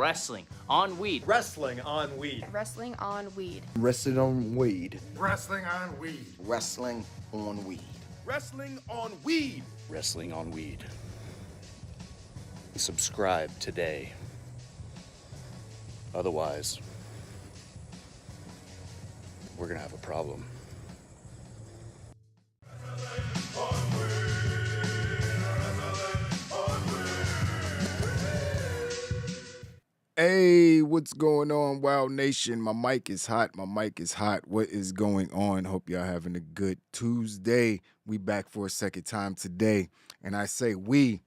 wrestling on weed. Wrestling on weed. Wrestling on weed. Wrestling on weed. Wrestling on weed. Wrestling on weed. Wrestling on weed. Wrestling on weed. Subscribe today. Otherwise, we're gonna have a problem. Hey, what's going on, Wild Nation? My mic is hot. What is going on? Hope y'all having a good Tuesday. We back for a second time today. And I say we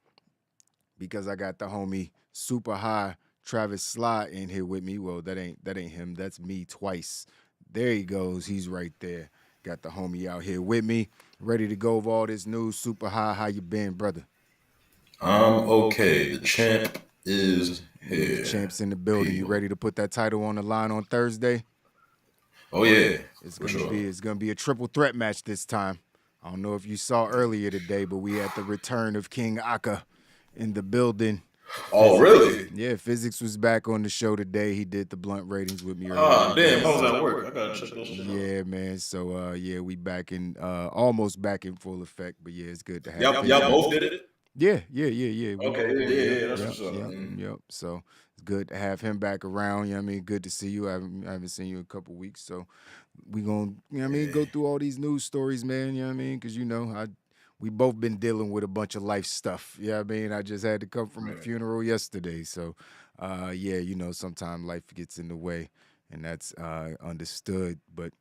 because I got the homie Super High Travis Sly in here with me. Well, that ain't him. That's me twice. There he goes. He's right there. Got the homie out here with me. Ready to go over all this news. Super High, how you been, brother? I'm okay. The champ is here. The champ's in the building. You ready to put that title on the line on Thursday? Oh yeah. It's gonna be a triple threat match this time. I don't know if you saw earlier today, but we had the return of King Aka in the building. Oh, really? Yeah, Physics was back on the show today. He did the blunt ratings with me earlier. Oh, damn. How was that work? I gotta check those shit out. Yeah, man. So, we back in, almost back in full effect. But, yeah, it's good to have you. Y'all both did it? Yeah. Okay, that's what's up. Yep. So, it's good to have him back around. You know what I mean? Good to see you. I haven't seen you in a couple weeks. So, we going to, you know what I mean, go through all these news stories, man. You know what I mean? Because, we both been dealing with a bunch of life stuff. You know what I mean? I just had to come from a funeral yesterday. So, sometimes life gets in the way, and that's understood. But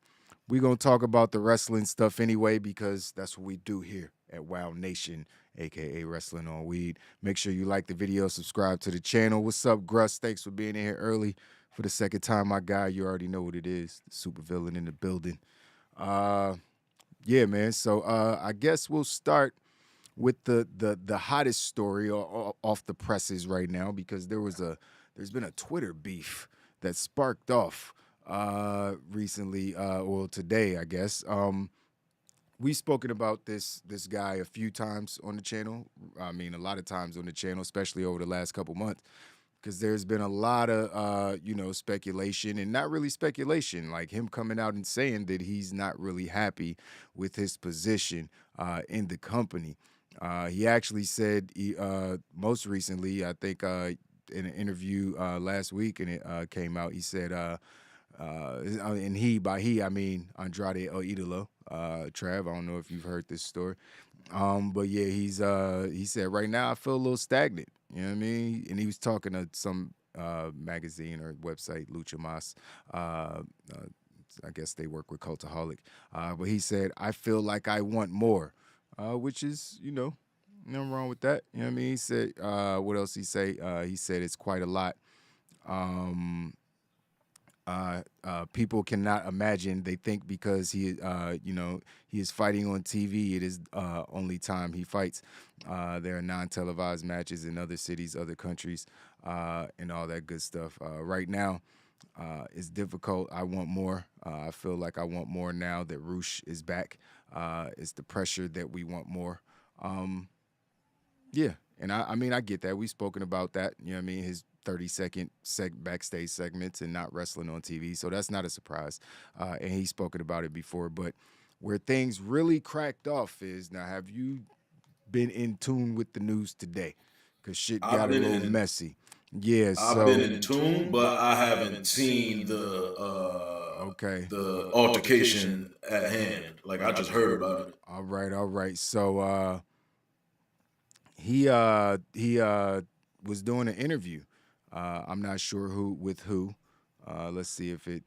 we're going to talk about the wrestling stuff anyway, because that's what we do here at Wild Nation, a.k.a. Wrestling on Weed. Make sure you like the video, subscribe to the channel. What's up, Gruss? Thanks for being in here early for the second time, my guy. You already know what it is. The super villain in the building. Yeah, man. So I guess we'll start with the hottest story off the presses right now, because there's been a Twitter beef that sparked off recently, today, I guess. We've spoken about this guy a few times on the channel. I mean, a lot of times on the channel, especially over the last couple months, because there's been a lot of, speculation, and not really speculation, like him coming out and saying that he's not really happy with his position in the company. He actually said, most recently, I think in an interview last week, and it came out, he said, and by he, I mean Andrade Idolo, Trav. I don't know if you've heard this story. But yeah, he said, right now I feel a little stagnant. You know what I mean? And he was talking to some magazine or website, Lucha Mas. I guess they work with Cultaholic. But he said, I feel like I want more, which is, nothing wrong with that. You know what I mean? He said, what else he say? He said it's quite a lot. People cannot imagine. They think because he is fighting on TV, it is only time he fights. There are non-televised matches in other cities, other countries, and all that good stuff. Right now, it's difficult. I want more. I feel like I want more now that Roosh is back. It's the pressure that we want more. Yeah, and I get that. We've spoken about that. You know what I mean? His 30-second backstage segments and not wrestling on TV. So that's not a surprise. And he's spoken about it before. But where things really cracked off is, now, have you been in tune with the news today? Because shit got a little messy. Yeah, I've been in tune, but I haven't seen the altercation at hand. Like, I just heard about it. All right. So he was doing an interview. I'm not sure with who. Let's see if it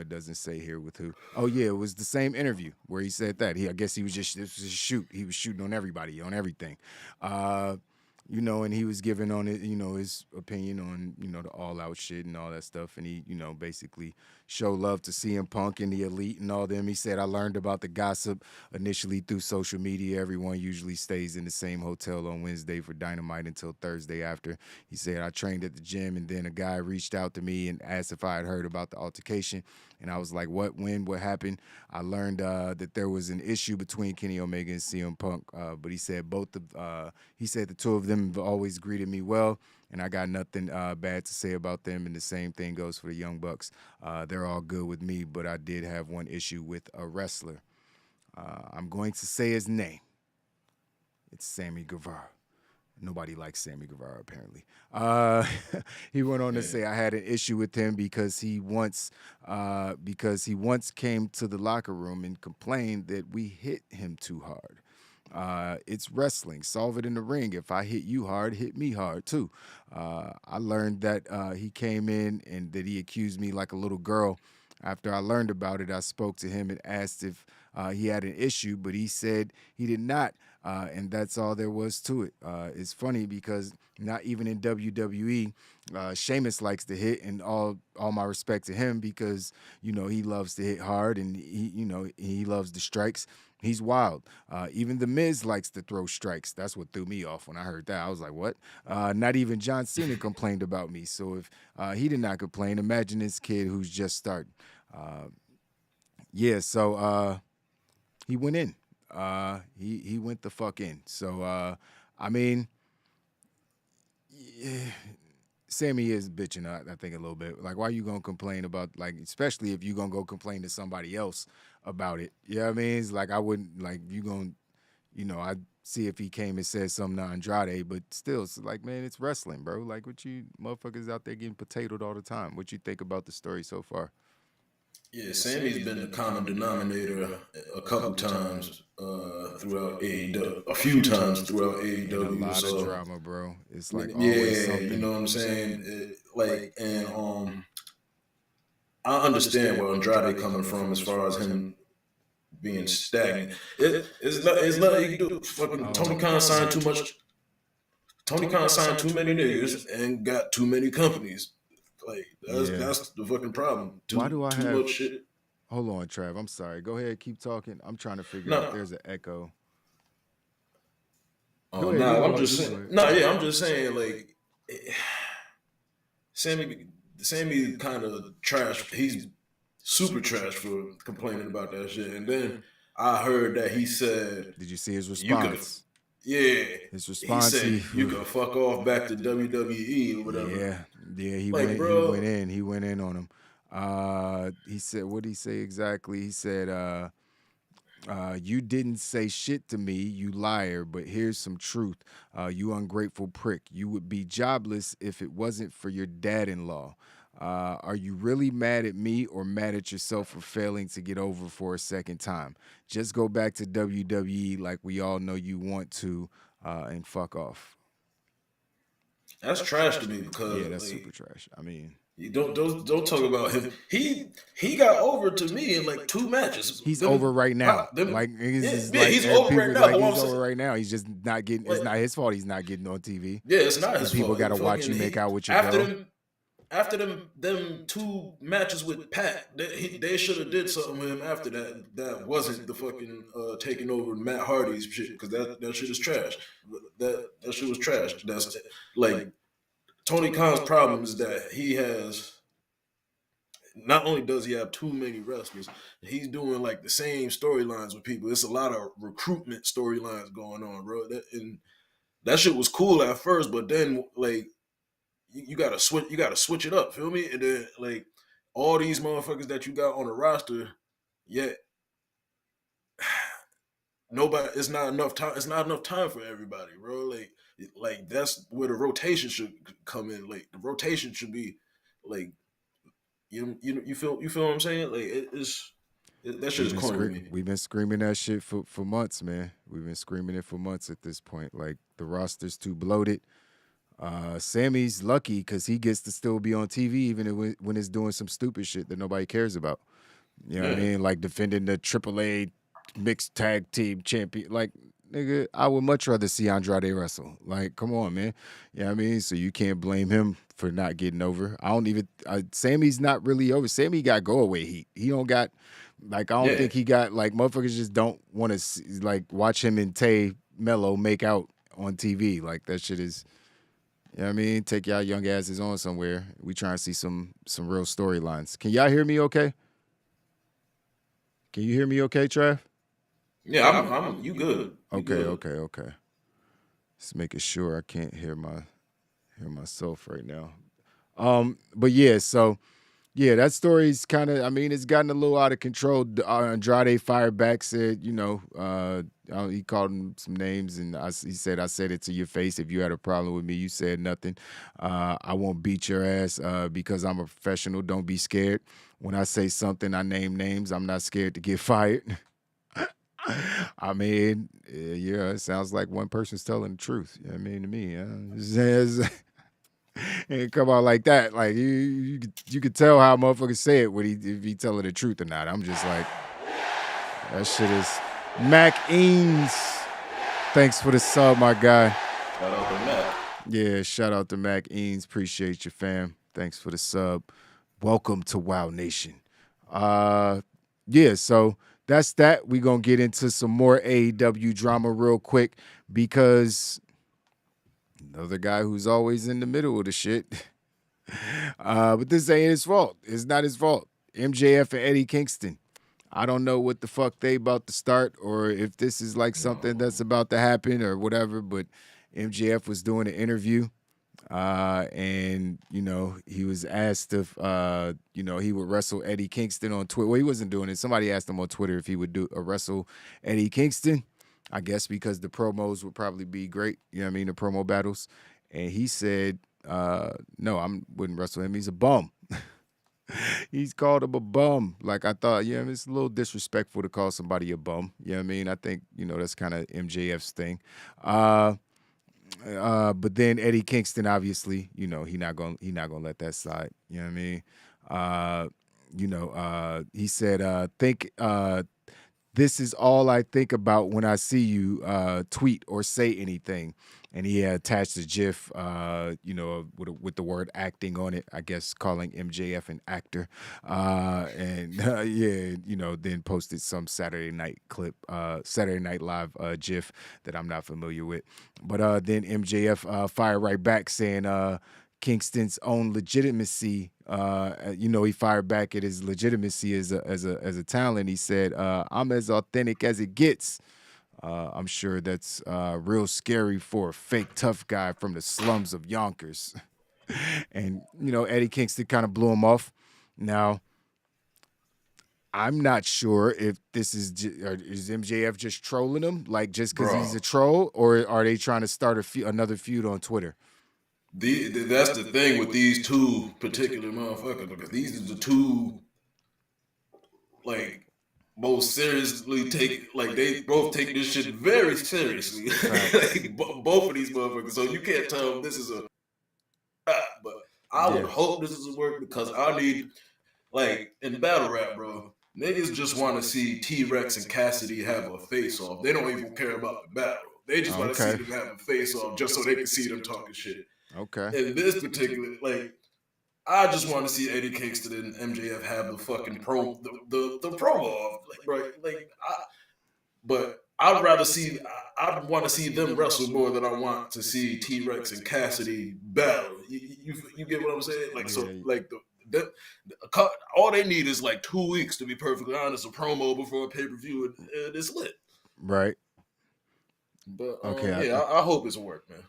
doesn't say here with who. Oh yeah, it was the same interview where he said that. I guess this was a shoot. He was shooting on everybody, on everything. And he was giving on it, his opinion on, the all-out shit and all that stuff. And he, basically showed love to CM Punk and the Elite and all them. He said, I learned about the gossip initially through social media. Everyone usually stays in the same hotel on Wednesday for Dynamite until Thursday after. He said, I trained at the gym, and then a guy reached out to me and asked if I had heard about the altercation. And I was like, what, when, what happened? I learned that there was an issue between Kenny Omega and CM Punk. But he said the two of them have always greeted me well. and I got nothing bad to say about them. And the same thing goes for the Young Bucks. They're all good with me, but I did have one issue with a wrestler. I'm going to say his name. It's Sammy Guevara. Nobody likes Sammy Guevara, apparently. He went on to say I had an issue with him because he once came to the locker room and complained that we hit him too hard. It's wrestling. Solve it in the ring. If I hit you hard, hit me hard too. I learned that he came in and that he accused me like a little girl. After I learned about it, I spoke to him and asked if he had an issue, but he said he did not. And that's all there was to it. It's funny because not even in WWE, Sheamus likes to hit, and all my respect to him because, you know, he loves to hit hard and he loves the strikes. He's wild. Even The Miz likes to throw strikes. That's what threw me off when I heard that. I was like, what? Not even John Cena complained about me. So if he did not complain, imagine this kid who's just starting. So he went in. He went the fuck in. So, I mean, yeah, Sammy is bitching, I think, a little bit. Like, why you going to complain about, like, especially if you going to go complain to somebody else about it. You know what I mean? It's like, I wouldn't, like, you going to, you know, I'd see if he came and said something to Andrade, but still, it's like, man, it's wrestling, bro. Like, what you motherfuckers out there getting potatoed all the time. What you think about the story so far? Yeah, Sammy's been the common denominator a couple times throughout AEW, a few times throughout AEW. And a lot of drama, bro. It's like yeah, always something. you know what I'm saying? I understand where Andrade coming from as far as him being stagnant. It's nothing you can do. Fucking Tony Khan signed too much. Tony Khan signed too many niggas and got too many companies. Like that's the fucking problem. Why do I have much shit? Hold on, Trav. I'm sorry. Go ahead, keep talking. I'm trying to figure out if there's an echo. I'm just saying, like, Sammy kind of trash. He's super trash for complaining about that shit. And then I heard that he said, "Did you see his response?" His response. He said, "You can fuck off back to WWE or whatever." Yeah. He went in on him. He said, what did he say exactly? He said, you didn't say shit to me, you liar, but here's some truth. You ungrateful prick. You would be jobless if it wasn't for your dad-in-law. Are you really mad at me or mad at yourself for failing to get over for a second time? Just go back to WWE like we all know you want to and fuck off. That's trash to me because that's super trash. I mean, you don't talk about him. He got over to me in like 2 matches. He's over right now. He's over right now. He's over right now. He's just not getting. It's not his fault. He's not getting on TV. Yeah, it's not his fault. People got to watch you make out with your girl. After them 2 matches with Pat, they should have did something with him after that. That wasn't the fucking taking over Matt Hardy's shit, because that shit is trash. That shit was trash. That's like Tony Khan's problem is that he has. Not only does he have too many wrestlers, he's doing like the same storylines with people. It's a lot of recruitment storylines going on, bro. That shit was cool at first, but then like. You gotta switch it up, feel me? And then like all these motherfuckers that you got on the roster, yet nobody. It's not enough time. It's not enough time for everybody, bro. Like that's where the rotation should come in. Like the rotation should be like you feel what I'm saying? Like that shit is corny to me. We've been screaming that shit for months, man. We've been screaming it for months at this point. Like the roster's too bloated. Sammy's lucky because he gets to still be on TV even when it's doing some stupid shit that nobody cares about. You know what I mean? Like defending the AAA mixed tag team champion. Like, nigga, I would much rather see Andrade wrestle. Like, come on, man. You know what I mean? So you can't blame him for not getting over. Sammy's not really over. Sammy got go away heat. He don't got, like, I don't think he got, like, motherfuckers just don't want to, like, watch him and Tay Mello make out on TV. Like, that shit is. You know what I mean? Take y'all young asses on somewhere. We trying to see some real storylines. Can y'all hear me okay? Can you hear me okay, Trav? Yeah, I'm you good. Okay. Just making sure I can't hear my hear myself right now. But yeah, so yeah, that story's kind of. I mean, it's gotten a little out of control. Andrade fired back, said, he called him some names, and he said, "I said it to your face. If you had a problem with me, you said nothing. I won't beat your ass because I'm a professional. Don't be scared. When I say something, I name names. I'm not scared to get fired." I mean, yeah, it sounds like one person's telling the truth. You know what I mean, to me, it says. And come out like that, like you could tell how motherfuckers say it if he telling the truth or not. I'm just like, that shit is. Mac Eames, thanks for the sub, my guy. Shout out to Mac. Yeah, shout out to Mac Eames. Appreciate you, fam. Thanks for the sub. Welcome to Wow Nation. Yeah, so that's that. We gonna get into some more AEW drama real quick because. Another guy who's always in the middle of the shit. But this ain't his fault. It's not his fault. MJF and Eddie Kingston. I don't know what the fuck they about to start or if this is like something that's about to happen or whatever, but MJF was doing an interview and, he was asked if, he would wrestle Eddie Kingston on Twitter. Well, he wasn't doing it. Somebody asked him on Twitter if he would wrestle Eddie Kingston. I guess because the promos would probably be great, the promo battles. And he said, no, I wouldn't wrestle him. He's a bum. He's called him a bum. Like I thought, it's a little disrespectful to call somebody a bum. You know what I mean? I think, that's kind of MJF's thing. But then Eddie Kingston, obviously, he not gonna let that slide. You know what I mean? He said, this is all I think about when I see you tweet or say anything. And he had attached a GIF, with the word acting on it, I guess calling MJF an actor. Then posted some Saturday Night Live GIF that I'm not familiar with. But then MJF fired right back saying Kingston's own legitimacy. He fired back at his legitimacy as a talent. He said, "I'm as authentic as it gets." I'm sure that's real scary for a fake tough guy from the slums of Yonkers. And Eddie Kingston kind of blew him off. Now, I'm not sure if this is MJF just trolling him, like just because he's a troll, or are they trying to start another feud on Twitter? That's the thing with these two particular motherfuckers, because these are the two, like, most seriously they both take this shit very seriously. Like, both of these motherfuckers. So you can't tell them this is but I would hope this is a work because I need, like, in battle rap, bro, niggas just want to see T-Rex and Cassidy have a face-off. They don't even care about the battle. They just want to see them have a face-off just so they can see them talking shit. Okay. In this particular, like, I just want to see Eddie Kingston and MJF have the fucking the promo off, but I'd rather see. I want to see them wrestle more than I want to see T-Rex and Cassidy battle. You get what I'm saying? Like, so, like all they need is like 2 weeks, to be perfectly honest, a promo before a pay-per-view, and it's lit. Right. But I hope it's a work, man.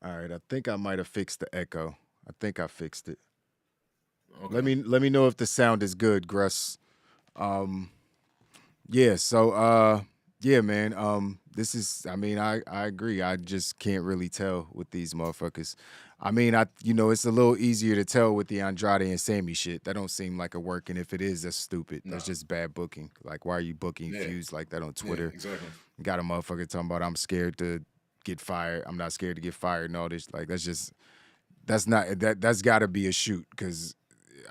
All right, I think I might have fixed the echo. I think I fixed it. Okay. Let me know if the sound is good, Gruss. Man. This is, I agree. I just can't really tell with these motherfuckers. It's a little easier to tell with the Andrade and Sammy shit. That don't seem like a work, and if it is, that's stupid. Nah. That's just bad booking. Like, why are you booking feuds like that on Twitter? Yeah, exactly. Got a motherfucker talking about I'm scared to get fired. I'm not scared to get fired and all this. Like, that's got to be a shoot, because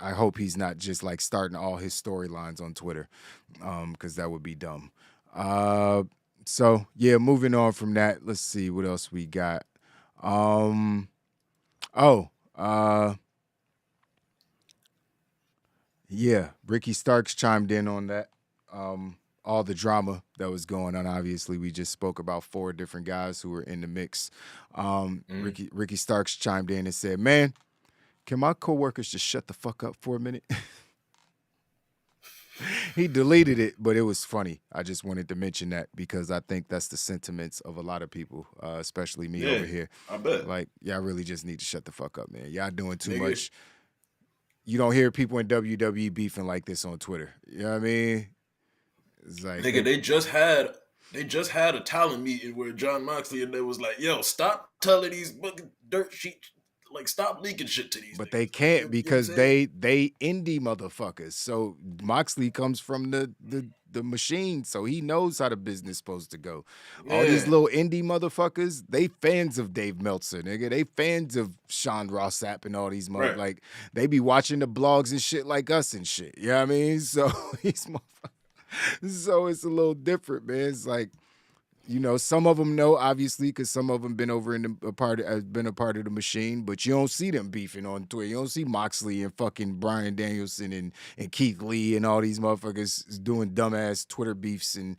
I hope he's not just like starting all his storylines on Twitter, because that would be dumb. Moving on from that, let's see what else we got. Ricky Starks chimed in on that. All the drama that was going on. Obviously, we just spoke about 4 different guys who were in the mix. Ricky Starks chimed in and said, "Man, can my coworkers just shut the fuck up for a minute?" he deleted it, but it was funny. I just wanted to mention that because I think that's the sentiments of a lot of people, especially me over here. I bet. Like, y'all really just need to shut the fuck up, man. Y'all doing too Nigga. much. You don't hear people in WWE beefing like this on Twitter. You know what I mean? It's like, Nigga, they just had a talent meeting where John Moxley and they was like, yo, stop telling these fucking dirt sheets, like, stop leaking shit to these but niggas. they can't You because know what I'm they indie motherfuckers. So Moxley comes from the machine, so he knows how the business supposed to go. All these Yeah. little indie motherfuckers, they fans of Dave Meltzer, nigga. They fans of Sean Ross Sapp and all these Right. like they be watching the blogs and shit like us and shit. You know what I mean? So these motherfuckers. So it's a little different, man. It's like, you know, some of them know, obviously, because some of them been over in a part of the machine, but you don't see them beefing on Twitter. You don't see Moxley and fucking Bryan Danielson and Keith Lee and all these motherfuckers doing dumbass Twitter beefs. And,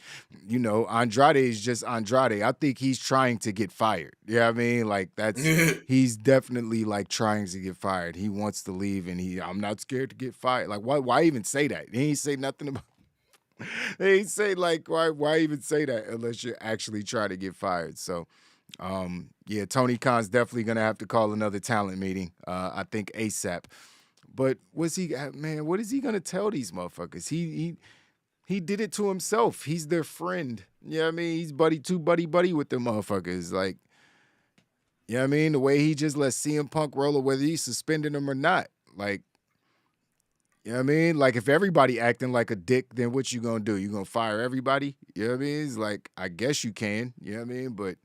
you know, Andrade is just Andrade. I think he's trying to get fired. You know what I mean? Like, he's definitely like trying to get fired. He wants to leave, and I'm not scared to get fired. Like, why even say that? He ain't say nothing about. They say, like, why even say that unless you're actually trying to get fired? So, yeah, Tony Khan's definitely going to have to call another talent meeting, I think ASAP. But what is he going to tell these motherfuckers? He did it to himself. He's their friend. You know what I mean? He's buddy with them motherfuckers. Like, you know what I mean? The way he just let CM Punk roll, whether he's suspending him or not. Like, you know what I mean? Like, if everybody acting like a dick, then what you gonna do? You gonna fire everybody? You know what I mean? It's like, I guess you can. You know what I mean? But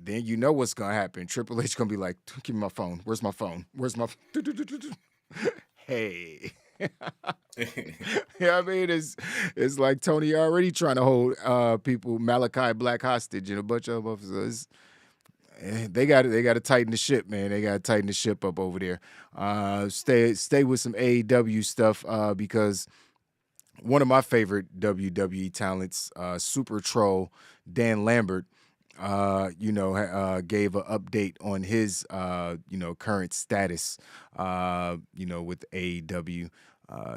then you know what's gonna happen. Triple H gonna be like, give me my phone. Where's my phone? Where's my Hey. You know what I mean? It's like Tony already trying to hold people, Malachi Black hostage and a bunch of officers. They got to tighten the ship, man. They got to tighten the ship up over there. Stay with some AEW stuff because one of my favorite WWE talents, Super Troll Dan Lambert, gave an update on his current status, with AEW.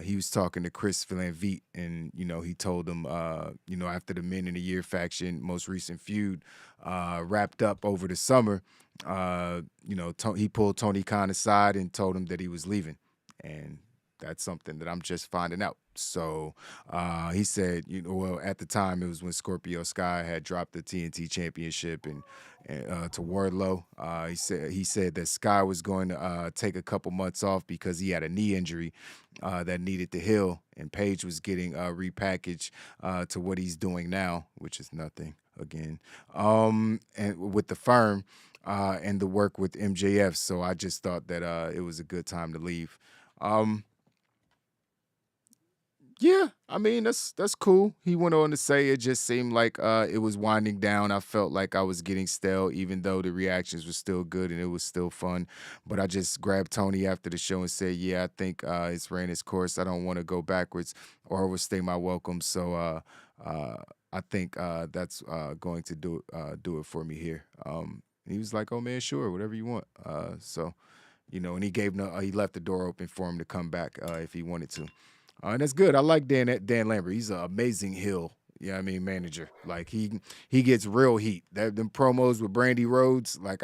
He was talking to Chris Van Vliet, and he told him, after the Men in the Year faction most recent feud wrapped up over the summer, he pulled Tony Khan aside and told him that he was leaving, and that's something that I'm just finding out. So he said, at the time it was when Scorpio Sky had dropped the TNT Championship and to Wardlow. He said that Sky was going to take a couple months off because he had a knee injury that needed to heal, and Paige was getting repackaged to what he's doing now, which is nothing again, and with the firm and the work with MJF. So I just thought that it was a good time to leave. Yeah, I mean, that's cool. He went on to say it just seemed like it was winding down. I felt like I was getting stale, even though the reactions were still good and it was still fun. But I just grabbed Tony after the show and said, yeah, I think it's ran its course. I don't want to go backwards or overstay my welcome. So I think that's going to do it for me here. He was like, oh, man, sure, whatever you want. And he left the door open for him to come back if he wanted to. And that's good. I like Dan Lambert. He's an amazing heel, manager. Like, he gets real heat. Them promos with Brandy Rhodes, like,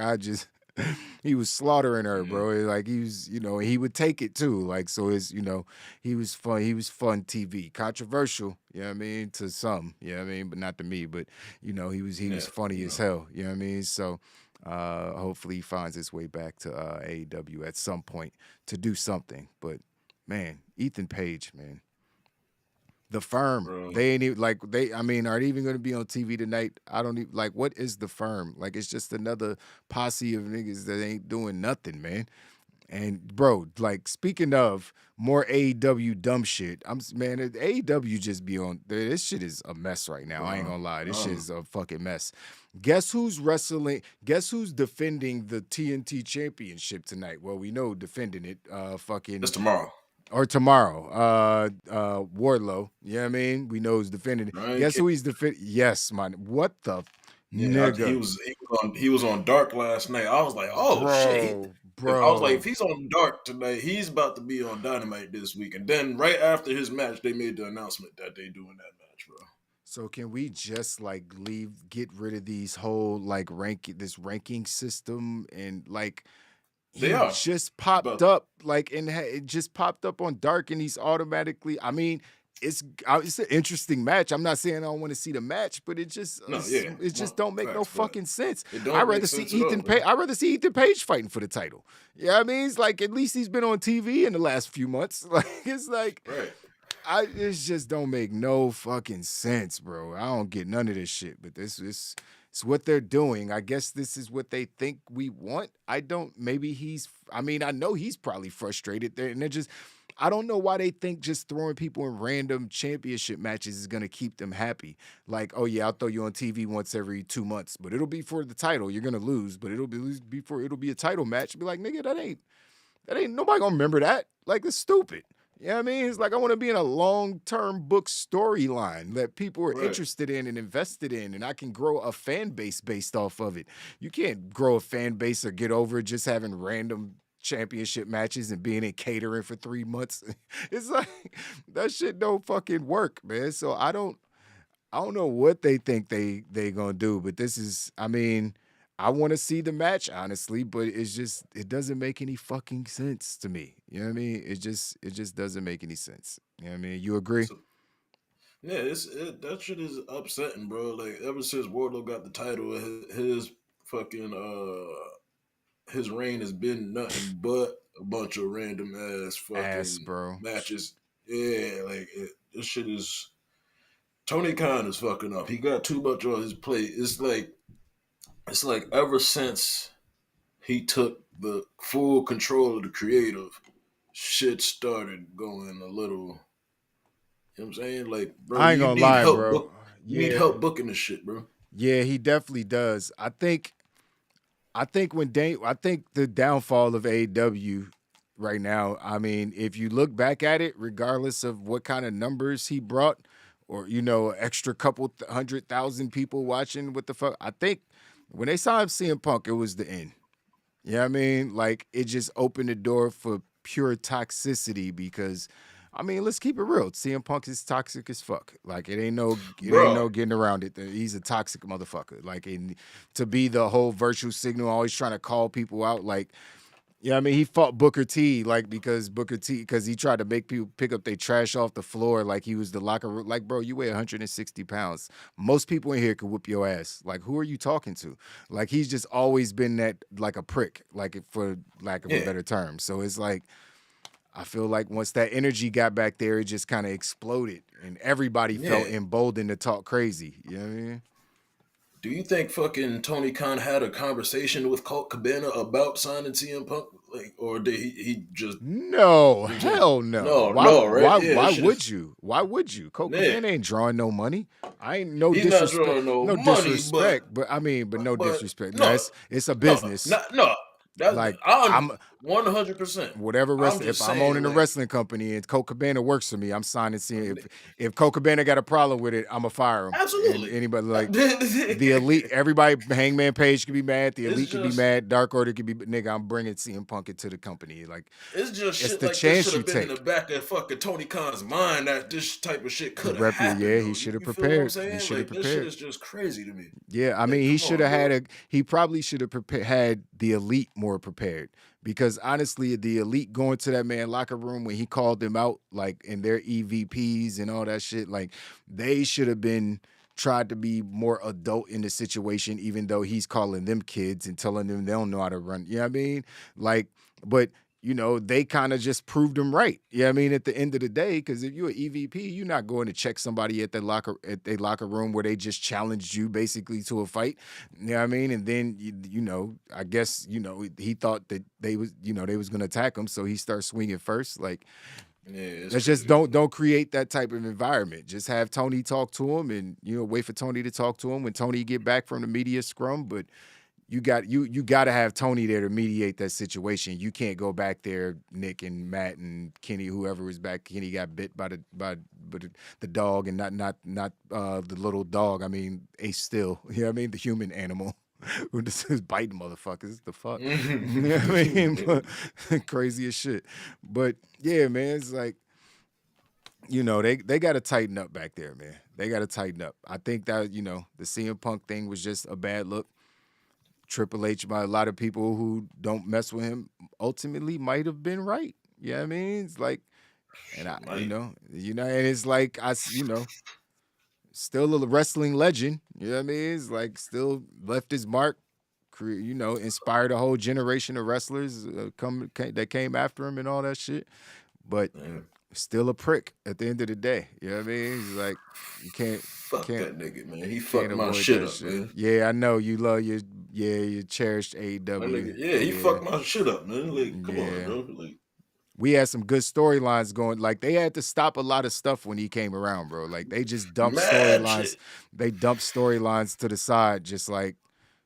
he was slaughtering her, bro. Like, he was, he would take it too. Like, so it's, he was fun. He was fun TV. Controversial, to some, but not to me. But, he was funny as hell, So hopefully he finds his way back to AEW at some point to do something. But, man, Ethan Page, man. The Firm. Bro. They ain't even are they even going to be on TV tonight? I don't even what is The Firm? Like, it's just another posse of niggas that ain't doing nothing, man. And bro, like, speaking of more AEW dumb shit, AEW just be on this shit is a mess right now. I ain't gonna lie. This shit is a fucking mess. Guess who's wrestling? Guess who's defending the TNT Championship tonight? Well, we know defending it. It's tomorrow. Or tomorrow, Wardlow. You know what I mean? We know who's defending it. Guess who he's defending? Yes, man. What the nigga? He was on Dark last night. I was like, oh, shit. I was like, bro. if he's on Dark tonight, he's about to be on Dynamite this week. And then right after his match, they made the announcement that they doing that match, bro. So can we just like get rid of these whole like this ranking system and like They he are. just popped But up like it just popped up on Dark and he's automatically. I mean, it's an interesting match. I'm not saying I don't want to see the match, but it just don't make no facts, but fucking sense. it I'd don't rather make see sense at all, Ethan bro. Page. I'd rather see Ethan Page fighting for the title. Yeah, I mean, it's like at least he's been on TV in the last few months. Like it's like. Right. It just don't make no fucking sense, bro. I don't get none of this shit, but this is it's what they're doing. I guess this is what they think we want. I know he's probably frustrated there, and I don't know why they think just throwing people in random championship matches is gonna keep them happy. Like, oh yeah, I'll throw you on TV once every 2 months, but it'll be for the title. You're gonna lose, but it'll be a title match. Be like, nigga, that ain't nobody gonna remember that. Like, it's stupid. You know what I mean? It's like I want to be in a long-term book storyline that people are interested in and invested in, and I can grow a fan base based off of it. You can't grow a fan base or get over just having random championship matches and being in catering for 3 months. It's like that shit don't fucking work, man. So I don't know what they think they gonna do, but this is, I mean, I want to see the match, honestly, but it doesn't make any fucking sense to me. You know what I mean? It just doesn't make any sense. You know what I mean? You agree? So, yeah, that shit is upsetting, bro. Like ever since Wardlow got the title, his fucking his reign has been nothing but a bunch of random ass fucking bro. matches. Yeah, like this shit is. Tony Khan is fucking up. He got too much on his plate. It's like ever since he took the full control of the creative, shit started going a little. You know what I'm saying? Like, bro, I ain't gonna lie, bro. You need help booking this shit, bro. Yeah, he definitely does. I think the downfall of AEW right now, I mean, if you look back at it, regardless of what kind of numbers he brought, or extra couple 100,000 people watching, what the fuck, I think when they signed CM Punk, it was the end. You know what I mean? Like, it just opened the door for pure toxicity because, I mean, let's keep it real. CM Punk is toxic as fuck. Like, it ain't no getting around it. He's a toxic motherfucker. Like, to be the whole virtue signal, always trying to call people out, like, yeah, I mean, he fought Booker T, like, because he tried to make people pick up their trash off the floor like he was the locker room. Like, bro, you weigh 160 pounds. Most people in here could whoop your ass. Like, who are you talking to? Like, he's just always been that, like, a prick, like, for lack of a better term. So it's like, I feel like once that energy got back there, it just kind of exploded, and everybody felt emboldened to talk crazy. You know what I mean? Do you think fucking Tony Khan had a conversation with Colt Cabana about signing CM Punk? Like, or did he just hell no. No, right? Why would you? Why would you? Colt Cabana ain't drawing no money. I ain't no He's disrespect. not drawing no money, disrespect, but no disrespect. No, it's a business. No. That's Like, I'm 100%. Whatever wrestling. If I'm owning a wrestling company and Colt Cabana works for me, I'm signing. If Colt Cabana got a problem with it, I'm gonna fire him. Absolutely. And anybody like the elite, everybody, Hangman Page could be mad. The elite could be mad. Dark Order could be. Nigga, I'm bringing CM Punk into the company. Like, it's just shit the like chance this should have you been take. in the back of fucking Tony Khan's mind that this type of shit could have happened. Yeah, he should have prepared. He should have prepared. This shit is just crazy to me. Yeah, I mean, he should have he probably should have had the elite more prepared. Because honestly, the elite going to that man locker room when he called them out, like in their EVPs and all that shit, like they should have been tried to be more adult in the situation, even though he's calling them kids and telling them they don't know how to run. You know what I mean? Like, but they kind of just proved him right. You know what I mean? At the end of the day, because if you're an EVP, you're not going to check somebody at their locker room where they just challenged you basically to a fight. You know what I mean? And then I guess he thought that they was going to attack him, so he starts swinging first. Like, let's just don't create that type of environment. Just have Tony talk to him, and wait for Tony to talk to him when Tony get back from the media scrum, but. You got to have Tony there to mediate that situation. You can't go back there, Nick and Matt and Kenny, whoever was back. Kenny got bit by the dog, and not the little dog. I mean, Ace Still. You know what I mean? The human animal. who just is biting motherfuckers. The fuck, you know what I mean? But, crazy as shit. But yeah, man, it's like, you know, they got to tighten up back there, man. They got to tighten up. I think that, you know, the CM Punk thing was just a bad look. Triple H, by a lot of people who don't mess with him, ultimately might have been right. You know what I mean? It's like, and I, you know, and it's like, you know, still a wrestling legend. You know what I mean? It's like still left his mark, you know, inspired a whole generation of wrestlers that came after him and all that shit. But still a prick at the end of the day. You know what I mean? He's like, you can't. Fuck that nigga, man. He fucked my shit up, man. Yeah, I know. You love your cherished AEW. Nigga, he fucked my shit up, man. Like, come on, bro. Like, we had some good storylines going. Like, they had to stop a lot of stuff when he came around, bro. Like, they just dumped storylines. They dumped storylines to the side, just like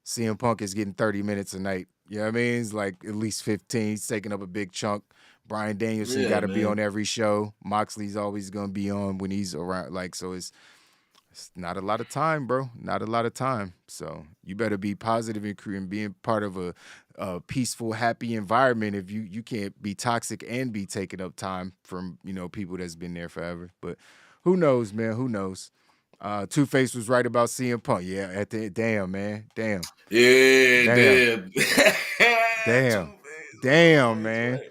CM Punk is getting 30 minutes a night. You know what I mean? It's like at least 15. He's taking up a big chunk. Bryan Danielson got to be on every show. Moxley's always going to be on when he's around. Like, so it's not a lot of time, bro. Not a lot of time. So you better be positive and being part of a peaceful, happy environment if you can't be toxic and be taking up time from, you know, people that's been there forever. But who knows, man? Who knows? Two-Face was right about CM Punk. Yeah, damn, man. Damn. Yeah, damn, man. Right.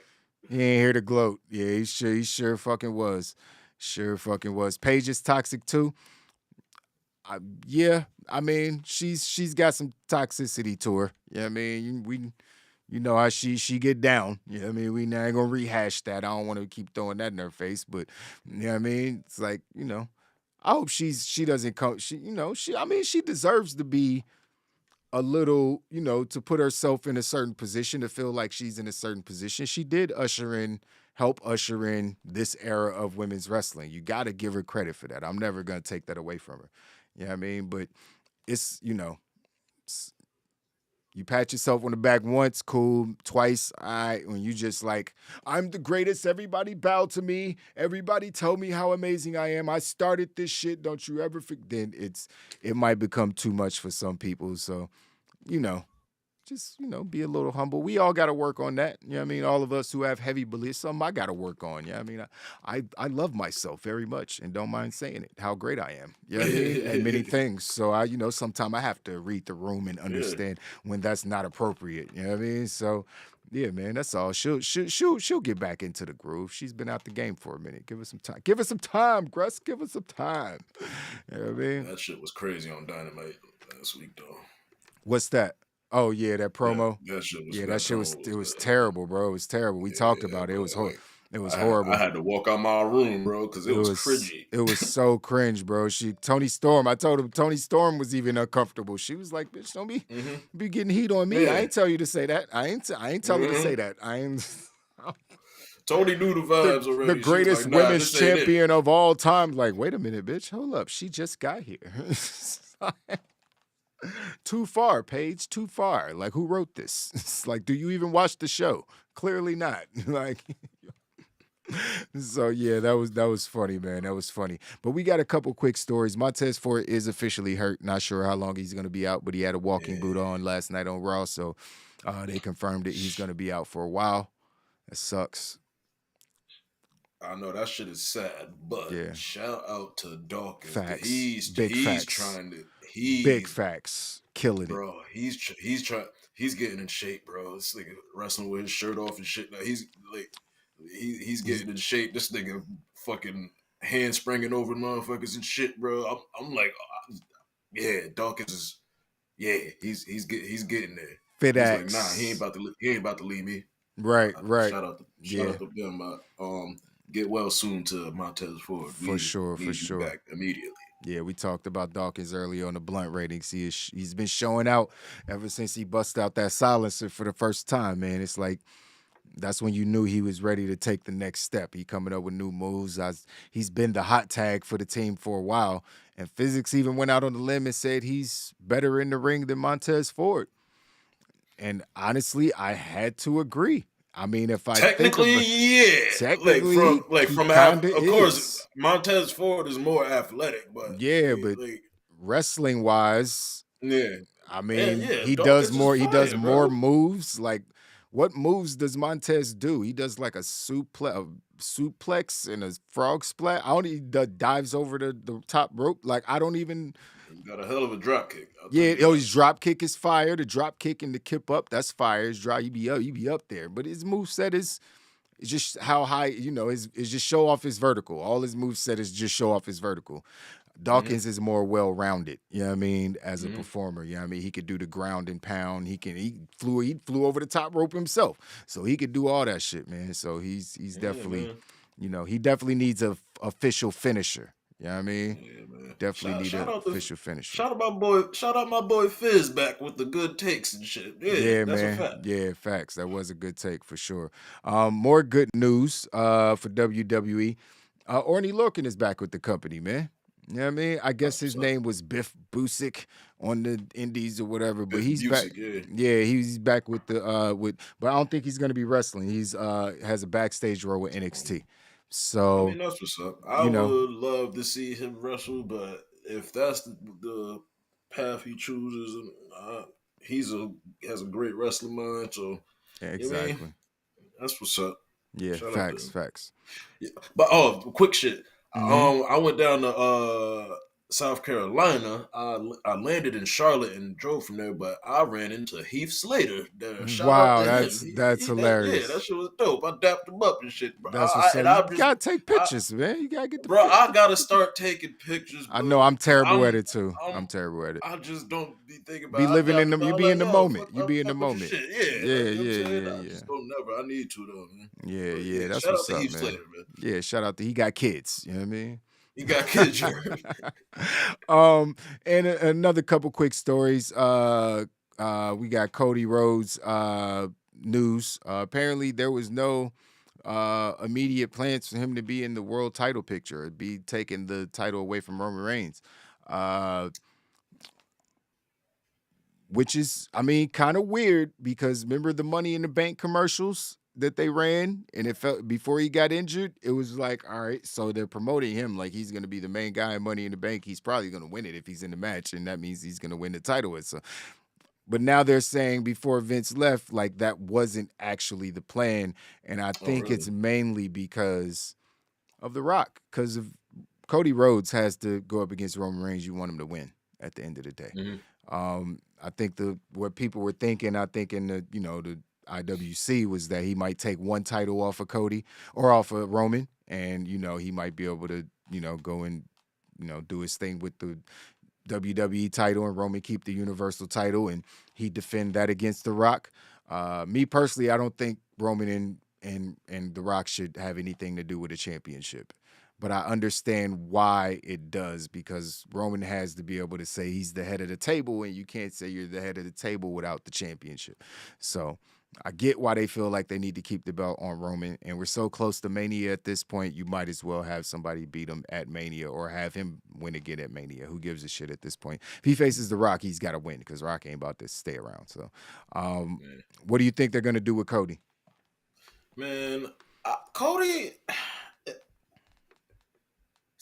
He ain't here to gloat. Yeah, he sure fucking was. Sure fucking was. Paige is toxic too. Yeah, I mean, she's got some toxicity to her. Yeah, I mean, you know how she get down. Yeah, I mean, we not gonna rehash that. I don't want to keep throwing that in her face, but you know what I mean? It's like, you know, I hope she doesn't come. She deserves to be a little, you know, to put herself in a certain position, to feel like she's in a certain position. She did help usher in this era of women's wrestling. You got to give her credit for that. I'm never going to take that away from her. You know what I mean? But it's, you know, you pat yourself on the back once, cool. Twice, all right. When you just like, I'm the greatest. Everybody bow to me. Everybody tell me how amazing I am. I started this shit. Don't you ever forget. Then it might become too much for some people. So, you know, just, you know, be a little humble. We all got to work on that. You know what I mean? All of us who have heavy beliefs, something I got to work on. Yeah, you know I mean, I love myself very much and don't mind saying it, how great I am. You know what I mean? And many things. So you know, sometimes I have to read the room and understand when that's not appropriate. You know what I mean? So yeah, man, that's all. She'll get back into the groove. She's been out the game for a minute. Give her some time. Give her some time, Gruss. Give her some time. You know what I mean? That shit was crazy on Dynamite last week, though. What's that? Oh yeah, that promo. Yeah, that shit was terrible, bro. It was terrible. We talked about it. It was horrible. It was horrible. I had to walk out my room, bro, because it was cringy. It was so cringe, bro. Tony Storm. I told him Tony Storm was even uncomfortable. She was like, "Bitch, don't be getting heat on me. I ain't tell you to say that. I ain't tell you to say that. I ain't." Tony knew the vibes already. The greatest women's champion of all time. Like, wait a minute, bitch. Hold up. She just got here. Too far, Paige. Too far. Like, who wrote this? It's like, do you even watch the show? Clearly not. Like, so yeah, that was funny, man. That was funny. But we got a couple quick stories. Montez Ford is officially hurt. Not sure how long he's going to be out, but he had a walking boot on last night on Raw, so they confirmed that he's going to be out for a while. That sucks. I know that shit is sad, but shout out to Dawkins. Facts. He's facts. Trying to. Big facts. Killing bro, it. Bro, he's trying. He's getting in shape, bro. This nigga wrestling with his shirt off and shit. Like, he's getting in shape. This nigga fucking handspringing over motherfuckers and shit, bro. I'm like, Dawkins is, he's getting there. Fit he's axe. Like, nah, he ain't about to leave me. Right. Shout out to them. Get well soon to Montez Ford. For sure. Back immediately. Yeah, we talked about Dawkins earlier on the Blunt ratings. He's been showing out ever since he busted out that silencer for the first time, man. It's like, that's when you knew he was ready to take the next step. He coming up with new moves. He's been the hot tag for the team for a while. And Physics even went out on the limb and said he's better in the ring than Montez Ford. And honestly, I had to agree. I mean, if I technically, technically, of course, Montez Ford is more athletic, but but wrestling wise, I mean, yeah, he Dawkins does is more. He does fire, more bro. moves. Like, what moves does Montez do? He does like a suplex and a frog splat. I don't. He dives over the top rope. Like, I don't even. He got a hell of a drop kick. I'll tell Yeah, you that. his drop kick is fire. The drop kick and the kip up, that's fire. His drop, you be up there. But his move set is just how high. Is just show off his vertical. All his move set is just show off his vertical. Dawkins is more well-rounded, you know what I mean, as a performer. You know what I mean? He could do the ground and pound. He flew over the top rope himself. So he could do all that shit, man. So he's definitely, man. he definitely needs a official finisher. You know what I mean? Yeah, man. Definitely need an official finisher. Shout out my boy Fizz back with the good takes and shit. Yeah, that's man. a fact. Yeah, facts. That was a good take for sure. More good news for WWE. Orny Lorcan is back with the company, man. You know what I mean? I guess his name was Biff Busick on the Indies or whatever, but he's back. Yeah, he's back with the but I don't think he's gonna be wrestling. He's has a backstage role with NXT. So I mean, that's what's up. I would love to see him wrestle, but if that's the path he chooses, has a great wrestling mind. So exactly, I mean, that's what's up. Yeah, Shout facts. Yeah. But quick shit. I went down to South Carolina. I landed in Charlotte and drove from there, but I ran into Heath Slater there. Shout out to him. That's hilarious. That shit was dope. I dapped him up and shit. Bro. That's what's up. You gotta take pictures, man. You gotta get the bro. I gotta start taking pictures. Bro. I know I'm terrible at it too. I'm terrible at it. I just don't be thinking about. Be living in them. You be in the moment. You be in the I moment. just don't never. I need to though, man. Yeah. That's shout what's out to up, Heath man. Slater, man. Yeah, shout out to he got kids. You know what I mean? He got kids. And another couple quick stories. We got Cody Rhodes news. Apparently, there was no immediate plans for him to be in the world title picture, be taking the title away from Roman Reigns. Which is, I mean, kind of weird because remember the Money in the Bank commercials that they ran, and it felt before he got injured, it was like, all right, so they're promoting him like he's going to be the main guy in Money in the Bank. He's probably going to win it if he's in the match, and that means he's going to win the title. So, but now they're saying before Vince left, like that wasn't actually the plan, and I think it's mainly because of The Rock, because of Cody Rhodes has to go up against Roman Reigns. You want him to win at the end of the day. I think what people were thinking, the IWC was that he might take one title off of Cody or off of Roman, and he might be able to go and do his thing with the WWE title, and Roman keep the Universal title, and he defend that against The Rock. Me personally, I don't think Roman and The Rock should have anything to do with a championship. But I understand why it does, because Roman has to be able to say he's the head of the table, and you can't say you're the head of the table without the championship. So I get why they feel like they need to keep the belt on Roman, and we're so close to Mania at this point, you might as well have somebody beat him at Mania or have him win again at Mania. Who gives a shit at this point? If he faces The Rock, he's got to win because Rock ain't about to stay around. So what do you think they're going to do with Cody? Man, Cody...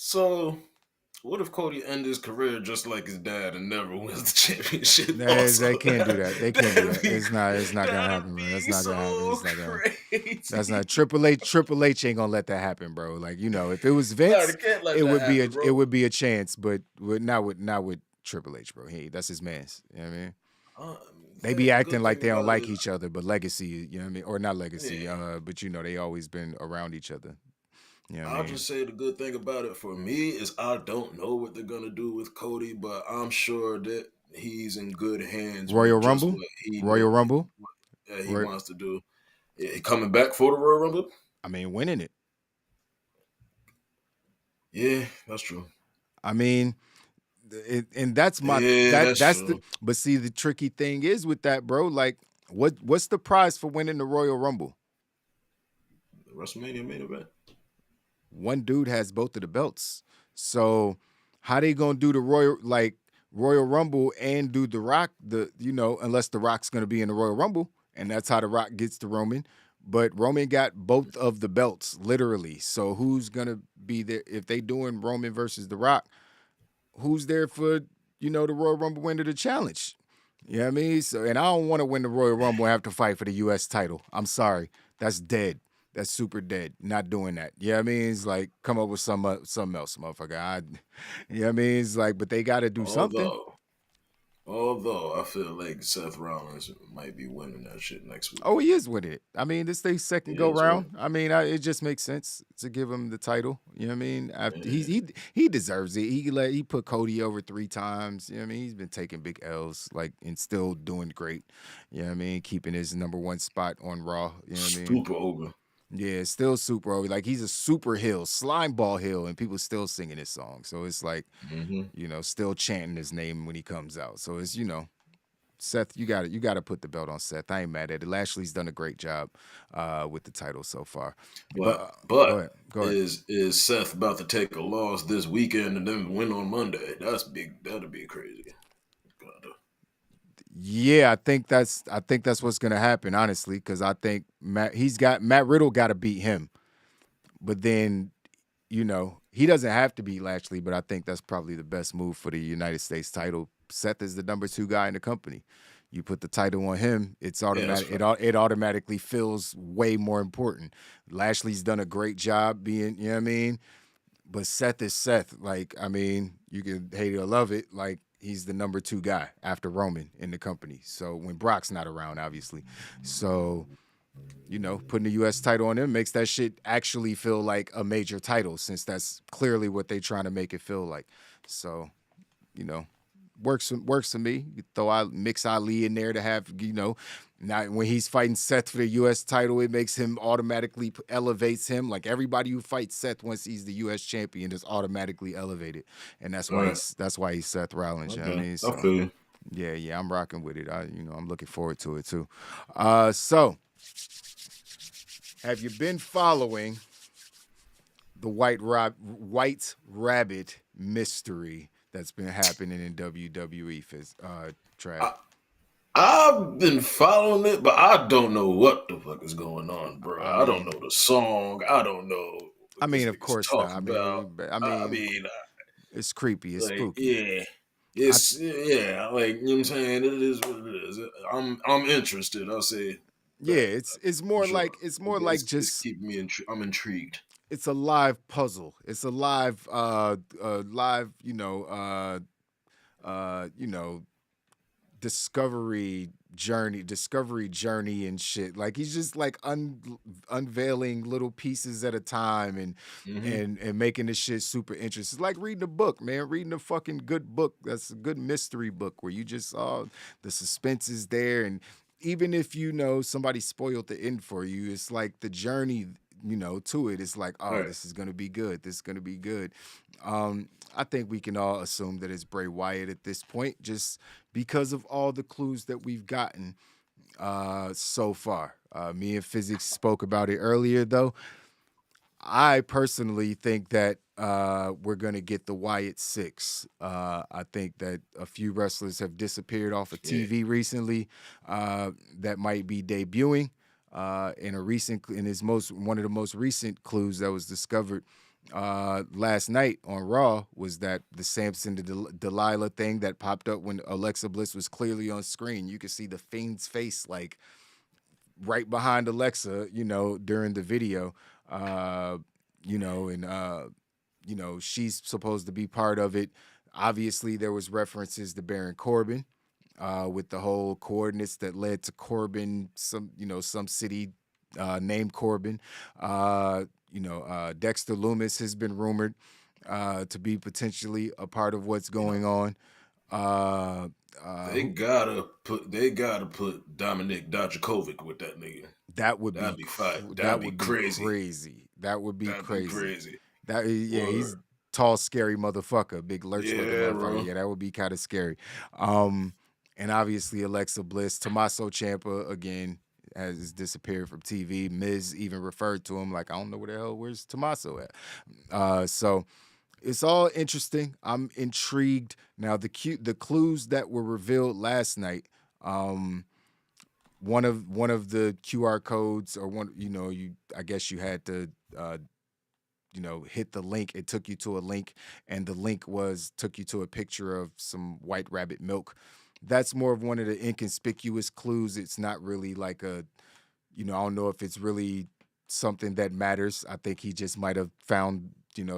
So, what if Cody ends his career just like his dad and never wins the championship? They can't do that. They can't do that. It's not gonna happen, bro. That's not gonna happen. That's not Triple H. Triple H ain't gonna let that happen, bro. Like if it was Vince, it would be a chance, but not with Triple H, bro. That's his man's. You know what I mean? They be acting like they don't like each other, but legacy, you know what I mean? Or not legacy, but they always been around each other. I'll just say the good thing about it for me is I don't know what they're gonna do with Cody, but I'm sure that he's in good hands. Royal Rumble? Rumble? Yeah, he wants to do. Yeah, he coming back for the Royal Rumble? I mean, winning it. Yeah, that's true. I mean, and that's my that's the. But see, the tricky thing is with that, bro. Like, what's the prize for winning the Royal Rumble? The WrestleMania main event. One dude has both of the belts. So how they gonna do the Royal Rumble and do The Rock, unless The Rock's gonna be in the Royal Rumble, and that's how The Rock gets to Roman. But Roman got both of the belts, literally. So who's gonna be there if they doing Roman versus The Rock? Who's there for, the Royal Rumble winner to challenge? You know what I mean? So, and I don't want to win the Royal Rumble and have to fight for the U.S. title. I'm sorry. That's dead. That's super dead. Not doing that. You know what I mean? It's like, come up with something else, motherfucker. You know what I mean? It's like, but they got to do something. Although I feel like Seth Rollins might be winning that shit next week. Oh, he is winning it. I mean, this their second go round. Right. I mean, it just makes sense to give him the title. You know what I mean? After he deserves it. He put Cody over 3 times. You know what I mean? He's been taking big L's, like, and still doing great. You know what I mean? Keeping his number 1 spot on Raw. You know what I mean? Super over. Yeah, still super over. Like, he's a super heel, slime ball heel, and people still singing his song. So it's like, you know, still chanting his name when he comes out. So it's, you know. Seth, you got to put the belt on Seth. I ain't mad at it. Lashley's done a great job with the title so far. But go ahead. Is Seth about to take a loss this weekend and then win on Monday? That's big. That'd be crazy. Yeah, I think that's what's gonna happen, honestly, because I think Matt Riddle got to beat him, but then, you know, he doesn't have to beat Lashley, but I think that's probably the best move for the United States title. Seth is the number 2 guy in the company. You put the title on him, it's automatic. It automatically feels way more important. Lashley's done a great job being, you know what I mean? But Seth is Seth. Like, I mean, you can hate it or love it. Like, he's the number 2 guy after Roman in the company. So when Brock's not around, obviously. So, you know, putting the U.S. title on him makes that shit actually feel like a major title, since that's clearly what they're trying to make it feel like. So, you know, works for me. You throw Mix Ali in there to have, you know, now when he's fighting Seth for the U.S. title, it makes him automatically elevates him. Like, everybody who fights Seth once he's the U.S. champion is automatically elevated, and that's why he's Seth Rollins. Okay. You know what I mean? So, I feel you. Yeah, I'm rocking with it. I'm looking forward to it too. So, have you been following the White Rabbit mystery that's been happening in WWE, Trav? I've been following it, but I don't know what the fuck is going on, bro. I don't know the song. I don't know. I mean, of course not. I mean, it's creepy. It's like, spooky. Yeah. Like, you know what I'm saying? It is what it is. I'm interested. I'll say. Yeah, it's more like just keep me I'm intrigued. It's a live puzzle. It's a live discovery journey and shit. Like, he's just like unveiling little pieces at a time and making this shit super interesting. It's like reading a book, man. Reading a fucking good book. That's a good mystery book where you just the suspense is there, and even if you know somebody spoiled the end for you, it's like the journey, you know, to it. It's like, This is gonna be good. This is gonna be good. I think we can all assume that it's Bray Wyatt at this point, just because of all the clues that we've gotten so far. Me and Physics spoke about it earlier, though. I personally think that we're going to get the Wyatt 6. I think that a few wrestlers have disappeared off of TV recently that might be debuting. One of the most recent clues that was discovered last night on Raw was that the Samson to Delilah thing that popped up when Alexa Bliss was clearly on screen. You could see the Fiend's face, like, right behind Alexa, you know, during the video. She's supposed to be part of it. Obviously, there was references to Baron Corbin with the whole coordinates that led to Corbin, some city named Corbin. Dexter Lumis has been rumored to be potentially a part of what's going on. They gotta put Dominic Dijakovic with that nigga. That'd be fire. That would be crazy. That would be crazy. He's tall, scary motherfucker, big lurch looking motherfucker. Bro. Yeah, that would be kind of scary. And obviously Alexa Bliss, Tommaso Ciampa again has disappeared from TV. Miz even referred to him like, I don't know where's Tommaso at. So it's all interesting. I'm intrigued. Now the clues that were revealed last night, one of the QR codes, or I guess you had to hit the link. It took you to a link, and the link took you to a picture of some White Rabbit milk. that's more of one of the inconspicuous clues. It's not really like a, I don't know if it's really something that matters. I think he just might have found,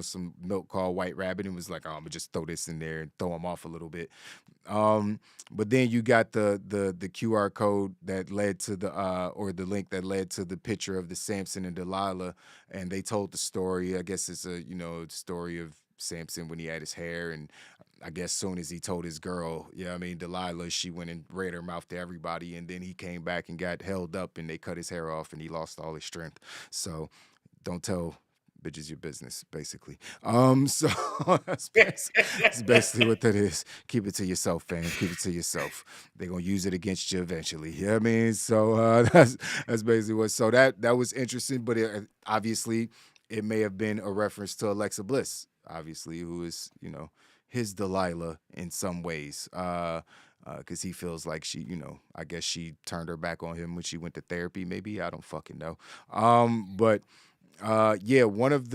some milk called White Rabbit and was like, oh, I'm gonna just throw this in there and throw him off a little bit. But then you got the QR code that led to the or the link that led to the picture of the Samson and Delilah, and they told the story. I guess it's a story of Samson when he had his hair, and I guess soon as he told his girl, Delilah, she went and read her mouth to everybody, and then he came back and got held up, and they cut his hair off, and he lost all his strength. So don't tell bitches your business, basically. So that's basically what that is. Keep it to yourself, fam. Keep it to yourself. They're gonna use it against you eventually. You know what I mean? So that's basically what. So that was interesting, but obviously it may have been a reference to Alexa Bliss, obviously, who is his Delilah in some ways. Because he feels like she, I guess she turned her back on him when she went to therapy. Maybe, I don't fucking know. But. Yeah, one of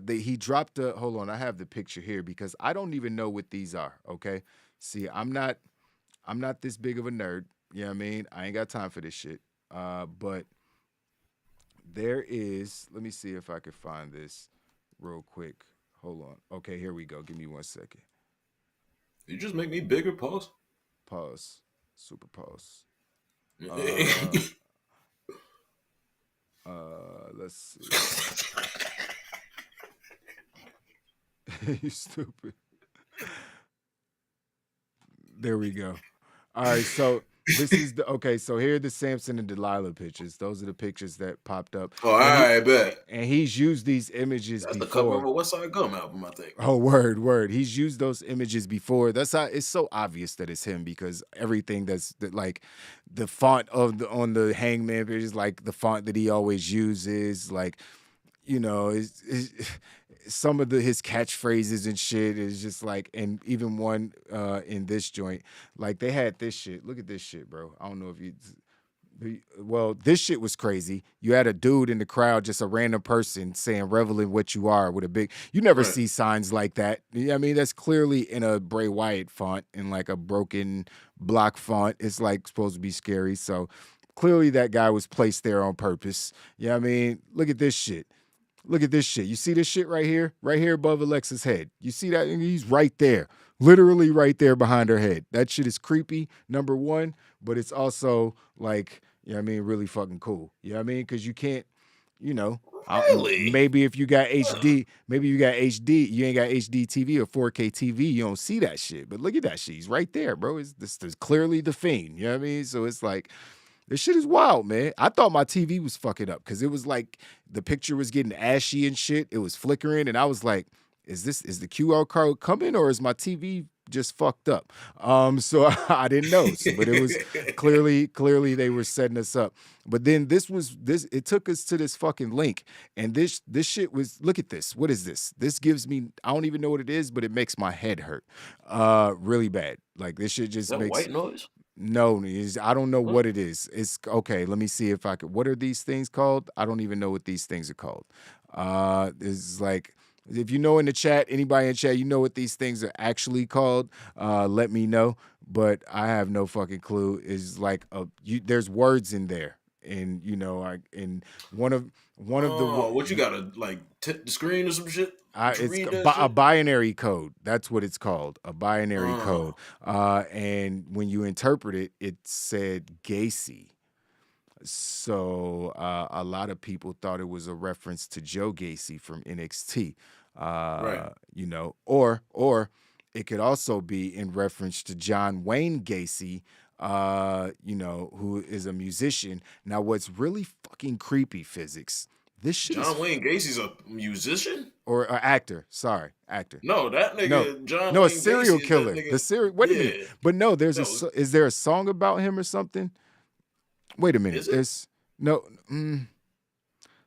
he dropped hold on, I have the picture here because I don't even know what these are, okay? See, I'm not this big of a nerd, you know what I mean? I ain't got time for this shit. But there is, let me see if I can find this real quick. Hold on. Okay, here we go. Give me 1 second. You just make me bigger, pause. Pause. Super pause. Let's see. You stupid. There we go. All right, so this is so here are the Samson and Delilah pictures. Those are the pictures that popped up. Oh, I bet. And he's used these images That's before. the cover of a West Side Gun album, I think. Oh, word. He's used those images before. That's how it's so obvious that it's him because everything that's like the font on the Hangman page is like the font that he always uses. Like, some of his catchphrases and shit is just like, and even one in this joint, like they had this shit. Look at this shit, bro. I don't know if well, this shit was crazy. You had a dude in the crowd, just a random person saying "revel in what you are" with a big. You never see signs like that. I mean, that's clearly in a Bray Wyatt font, in like a broken block font. It's like supposed to be scary. So clearly that guy was placed there on purpose. I mean, look at this shit. Look at this shit. You see this shit right here above Alexa's head. You see that? He's right there, literally right there behind her head. That shit is creepy, number one, but it's also like, really fucking cool. You know what I mean? Because you can't, Really? Maybe if you got HD, you ain't got HD TV or 4K TV, you don't see that shit. But look at that shit. He's right there, bro. This is clearly the Fiend. You know what I mean? So it's like, this shit is wild, man. I thought my TV was fucking up because it was like the picture was getting ashy and shit. It was flickering, and I was like, is the QR code coming or is my TV just fucked up? So I didn't know. But it was clearly they were setting us up. But then it took us to this fucking link, and this shit was, look at this. What is this? This gives me, I don't even know what it is, but it makes my head hurt really bad. Like this shit just makes white noise. No, I don't know what it is. It's okay. Let me see if I could. What are these things called? I don't even know what these things are called. It's like, if you know in the chat, anybody in chat, you know what these things are actually called, let me know. But I have no fucking clue. It's like there's words in there, and and one of the what you gotta like tip the screen or some shit. It's a binary code. That's what it's called, a binary code. And when you interpret it, it said Gacy. So a lot of people thought it was a reference to Joe Gacy from NXT. Or it could also be in reference to John Wayne Gacy, who is a musician. Now, what's really fucking creepy, physics. This shit John Wayne Gacy's a musician? Or actor. Sorry, actor. No, that nigga, John No, Wayne a serial Gacy, killer. Wait a minute. But no, is there a song about him or something? Wait a minute. There's no,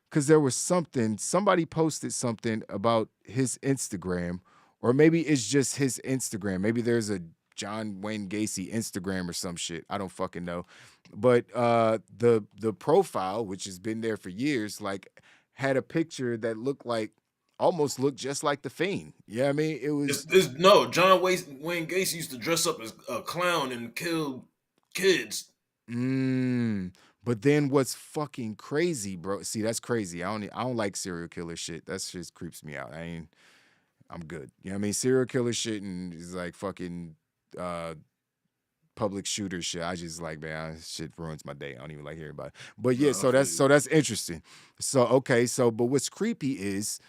because there was somebody posted something about his Instagram, or maybe it's just his Instagram. Maybe there's a John Wayne Gacy Instagram or some shit. I don't fucking know. But the profile, which has been there for years, like had a picture that looked like almost looked just like the Fiend. Yeah, I mean, it was. No, Wayne Gacy used to dress up as a clown and kill kids. But then what's fucking crazy, bro? See, that's crazy. I don't like serial killer shit. That shit creeps me out. I'm good. You know what I mean? Serial killer shit and is like fucking public shooter shit. I just like, man, shit ruins my day. I don't even like hearing about it. But yeah, so that's interesting. So okay, but what's creepy is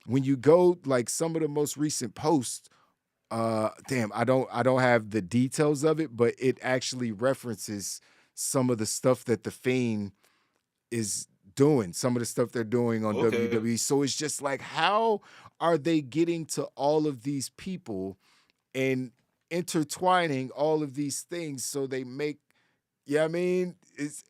when you go like some of the most recent posts, damn, I don't have the details of it, but it actually references some of the stuff that the Fiend is doing, some of the stuff they're doing on WWE. So it's just like, how are they getting to all of these people and intertwining all of these things so they make, I mean, it's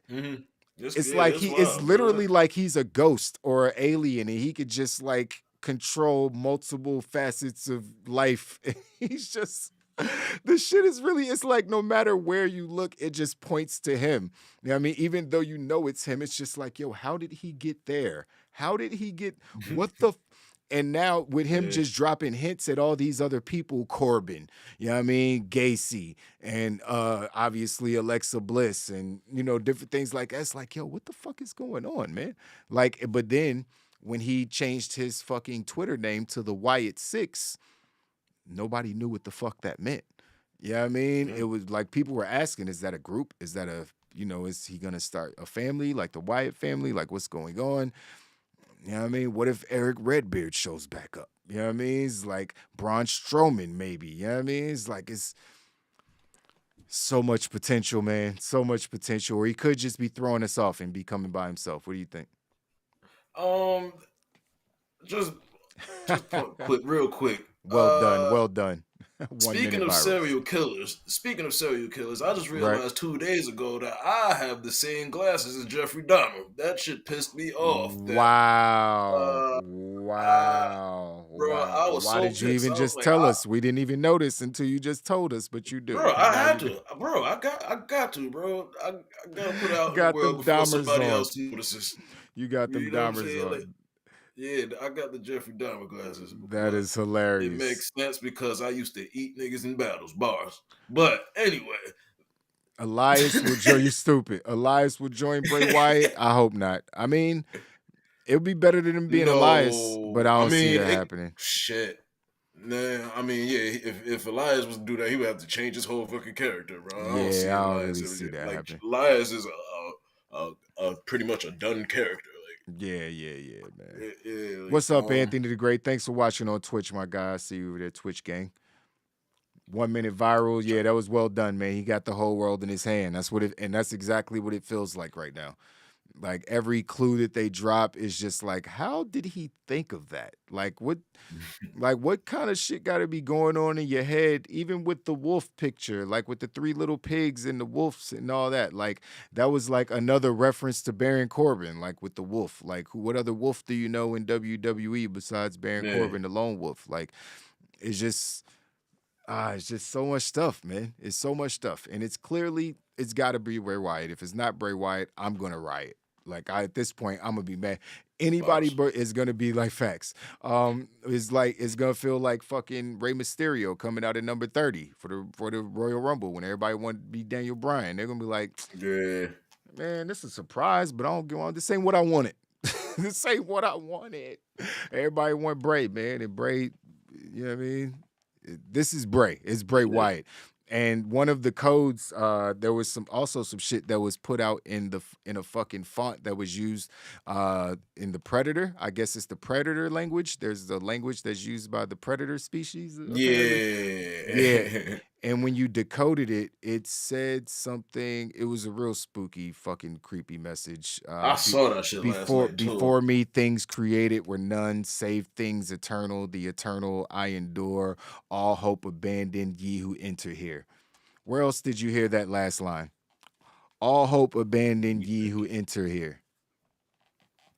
like it's literally like he's a ghost or an alien and he could just like control multiple facets of life. He's just, the shit is really, it's like no matter where you look, it just points to him. You know what I mean? Even though you know it's him, it's just like, yo, how did he get there? How did he get, what the, and now with him just dropping hints at all these other people, Corbin, you know what I mean? Gacy, and obviously Alexa Bliss, and, you know, different things like that. It's like, yo, what the fuck is going on, man? Like, but then when he changed his fucking Twitter name to the Wyatt 6, nobody knew what the fuck that meant. You know what I mean? It was like people were asking, is that a group? Is that a, you know, is he going to start a family like the Wyatt family? Like what's going on? You know what I mean? What if Eric Redbeard shows back up? You know what I mean? It's like Braun Strowman maybe. You know what I mean? It's like, it's so much potential, man. So much potential. Or he could just be throwing us off and be coming by himself. What do you think? Just real quick. Well done. Speaking of serial killers, I just realized 2 days ago that I have the same glasses as Jeffrey Dahmer. That shit pissed me off. Wow. Bro, I was Why so did you pissed. even I just was tell like, us? We didn't even notice until you just told us, but you do. Bro, I had to. Bro, I got to, bro. I gotta put it out in the world before somebody else notices. You got them Dahmers on. Like, yeah, I got the Jeffrey Dahmer glasses. That is hilarious. It makes sense because I used to eat niggas in battles, bars. But anyway. Elias will join you stupid. Elias will join Bray Wyatt. I hope not. I mean, it would be better than him being Elias, but I don't see that happening. Shit. Nah, I mean, yeah, if Elias was to do that, he would have to change his whole fucking character, bro. I don't really see that happening. Elias is a pretty much a done character. Yeah, man. Like, what's up, Anthony the Great? Thanks for watching on Twitch, my guy. I see you over there, Twitch gang. 1 minute viral. Yeah, that was well done, man. He got the whole world in his hand. That's exactly what it feels like right now. Like every clue that they drop is just like, how did he think of that? Like what kind of shit got to be going on in your head, even with the wolf picture, like with the 3 little pigs and the wolves and all that. Like that was like another reference to Baron Corbin, like with the wolf. Like what other wolf do you know in WWE besides Baron Corbin, the lone wolf? Like it's just so much stuff, man. It's so much stuff. And it's got to be Bray Wyatt. If it's not Bray Wyatt, I'm going to riot. Like at this point, I'm gonna be mad. Anybody is gonna be like facts. It's gonna feel like fucking Rey Mysterio coming out at number 30 for the Royal Rumble when everybody wanted to be Daniel Bryan. They're gonna be like, yeah, man, this is a surprise, but I don't go on. This ain't what I wanted. This ain't what I wanted. Everybody want Bray, man, and Bray. You know what I mean? This is Bray. It's Bray Wyatt. And one of the codes, there was some shit that was put out in a fucking font that was used in the Predator. I guess it's the Predator language. There's the language that's used by the Predator species. Yeah. And when you decoded it, it said something. It was a real spooky, fucking creepy message. I saw that shit last night too. Before me, things created were none, save things eternal. The eternal I endure. All hope abandoned, ye who enter here. Where else did you hear that last line? All hope abandoned, ye who enter here.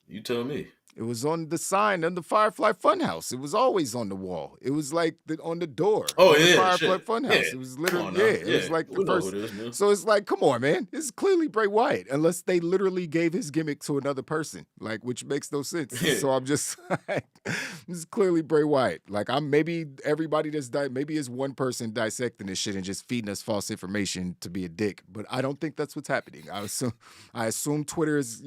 You tell me. It was on the sign on the Firefly Funhouse. It was always on the wall. It was like on the door. Oh, on the yeah, Firefly shit. Funhouse. Yeah. It was Come literally on now. It was Yeah. like the We know first. who it is, man. So it's like, come on, man. It's clearly Bray Wyatt, unless they literally gave his gimmick to another person, like which makes no sense. Yeah. So I'm just like, this is clearly Bray Wyatt. Like I'm maybe everybody that's maybe it's one person dissecting this shit and just feeding us false information to be a dick, but I don't think that's what's happening. I assume Twitter is,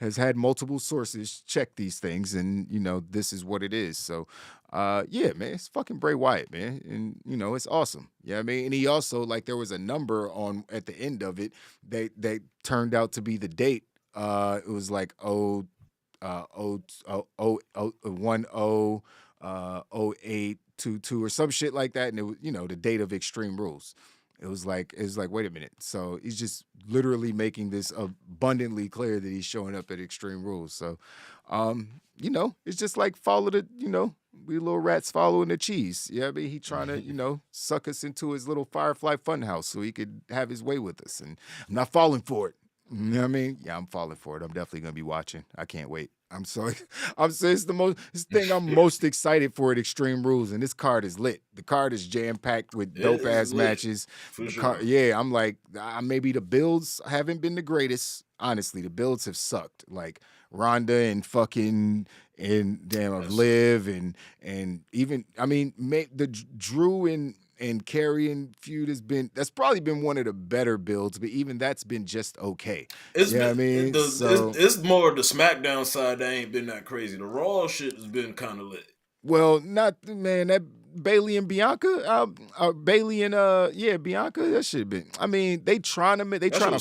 has had multiple sources check these things, and this is what it is. So yeah, man, it's fucking Bray Wyatt, man, and it's awesome. Yeah, I mean, and he also, like, there was a number on at the end of it they turned out to be the date. It was like 0822 or some shit like that, and it was the date of Extreme Rules. It was like wait a minute. So he's just literally making this abundantly clear that he's showing up at Extreme Rules. So it's just like follow the, we little rats following the cheese. Yeah, I mean, he trying to, suck us into his little Firefly Funhouse so he could have his way with us. And I'm not falling for it. You know what I mean? Yeah, I'm falling for it. I'm definitely gonna be watching. I can't wait. It's the thing I'm most excited for at Extreme Rules, and this card is lit. The card is jam packed with dope ass matches. For sure. I'm like, maybe the builds haven't been the greatest. Honestly, the builds have sucked. Like Ronda and fucking Liv and even the Drew and Karrion feud that's probably been one of the better builds, but even that's been just okay. It's more the SmackDown side that ain't been that crazy. The Raw shit has been kind of lit. Well, not man, that Bailey and Bianca, Bianca, that should have been. I mean, they trying to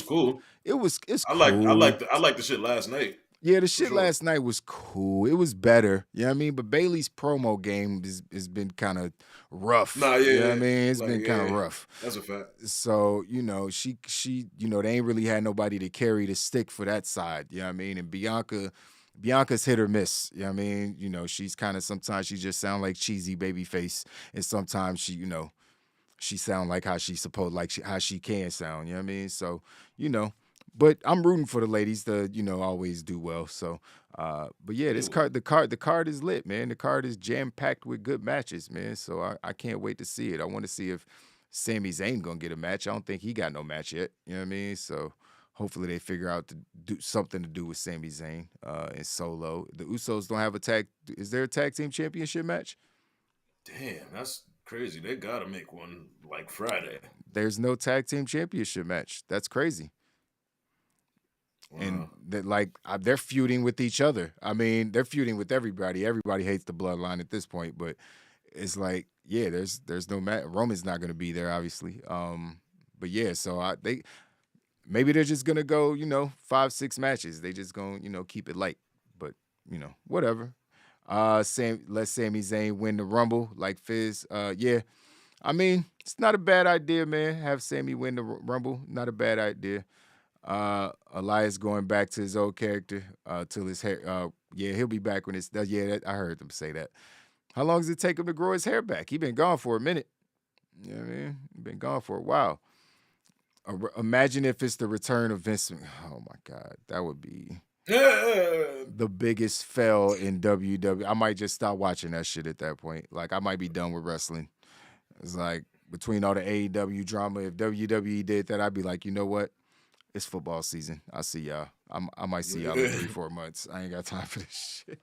cool. It's cool. I like the shit last night. Yeah, the shit last night was cool. It was better. You know what I mean? But Bailey's promo game has been kind of rough. Nah, yeah. You know what I mean? It's been kind of rough. That's a fact. So, she they ain't really had nobody to carry the stick for that side. You know what I mean? And Bianca's hit or miss. You know what I mean? She's kind of, sometimes she just sound like cheesy baby face, and sometimes she sound like how she how she can sound. You know what I mean? So, but I'm rooting for the ladies to, always do well. So, but yeah, the card is lit, man. The card is jam packed with good matches, man. So I can't wait to see it. I want to see if Sami Zayn gonna get a match. I don't think he got no match yet. You know what I mean? So hopefully they figure out to do something to do with Sami Zayn and Solo. The Usos don't have a tag. Is there a tag team championship match? Damn, that's crazy. They gotta make one like Friday. There's no tag team championship match. That's crazy. Wow. And that they're feuding with each other. I mean, they're feuding with everybody. Everybody hates the bloodline at this point, but it's like, yeah, there's no match. Roman's not going to be there, obviously. But yeah, so maybe they're just gonna go, 5-6 matches. They just gonna, keep it light. But whatever. Let Sami Zayn win the Rumble like Fizz. Yeah, I mean, it's not a bad idea, man. Have Sami win the Rumble. Not a bad idea. Elias going back to his old character till his hair. He'll be back when it's done. Yeah, I heard them say that. How long does it take him to grow his hair back? He been gone for a minute. You know what I mean? Been gone for a while. Imagine if it's the return of Vince. Oh my God, that would be the biggest fail in WWE. I might just stop watching that shit at that point. Like, I might be done with wrestling. It's like, between all the AEW drama, if WWE did that, I'd be like, you know what? It's football season. I'll see y'all. I might see y'all in 3-4 months. I ain't got time for this shit.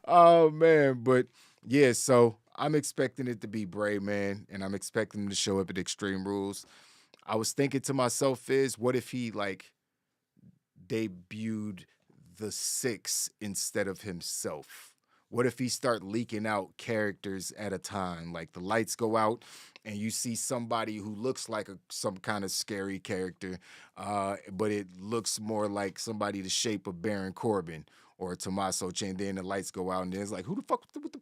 Oh, man. But, yeah, so I'm expecting it to be Bray, man, and I'm expecting him to show up at Extreme Rules. I was thinking to myself, what if he, debuted the 6 instead of himself? What if he start leaking out characters at a time? Like, the lights go out and you see somebody who looks like some kind of scary character, but it looks more like somebody the shape of Baron Corbin or Tommaso Ciampa. Then the lights go out and then it's like, who the fuck, what the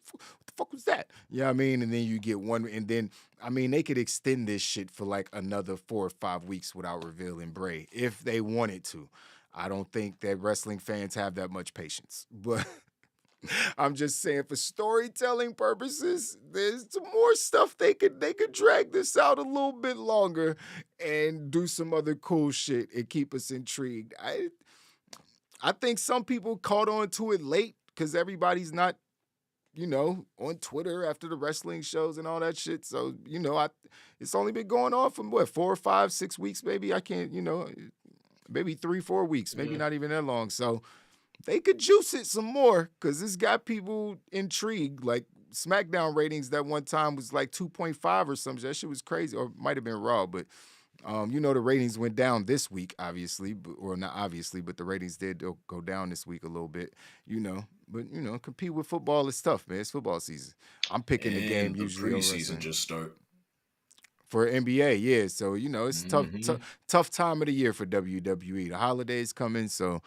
fuck was that? You know what I mean? And then you get one, and then, I mean, they could extend this shit for like another 4 or 5 weeks without revealing Bray if they wanted to. I don't think that wrestling fans have that much patience, but I'm just saying, for storytelling purposes, there's some more stuff they could drag this out a little bit longer and do some other cool shit and keep us intrigued. I think some people caught on to it late because everybody's not, on Twitter after the wrestling shows and all that shit. So, it's only been going on for 4 or 5, 6 weeks, maybe. I can't, maybe 3, 4 weeks, maybe not even that long. So they could juice it some more because it's got people intrigued. Like SmackDown ratings that one time was like 2.5 or something. That shit was crazy. Or it might have been Raw, but the ratings went down this week, obviously, or not obviously, but the ratings did go down this week a little bit, But, compete with football is tough, man. It's football season. I'm picking the game usually. The preseason just start. For NBA, yeah. So, it's tough time of the year for WWE. The holidays coming, so,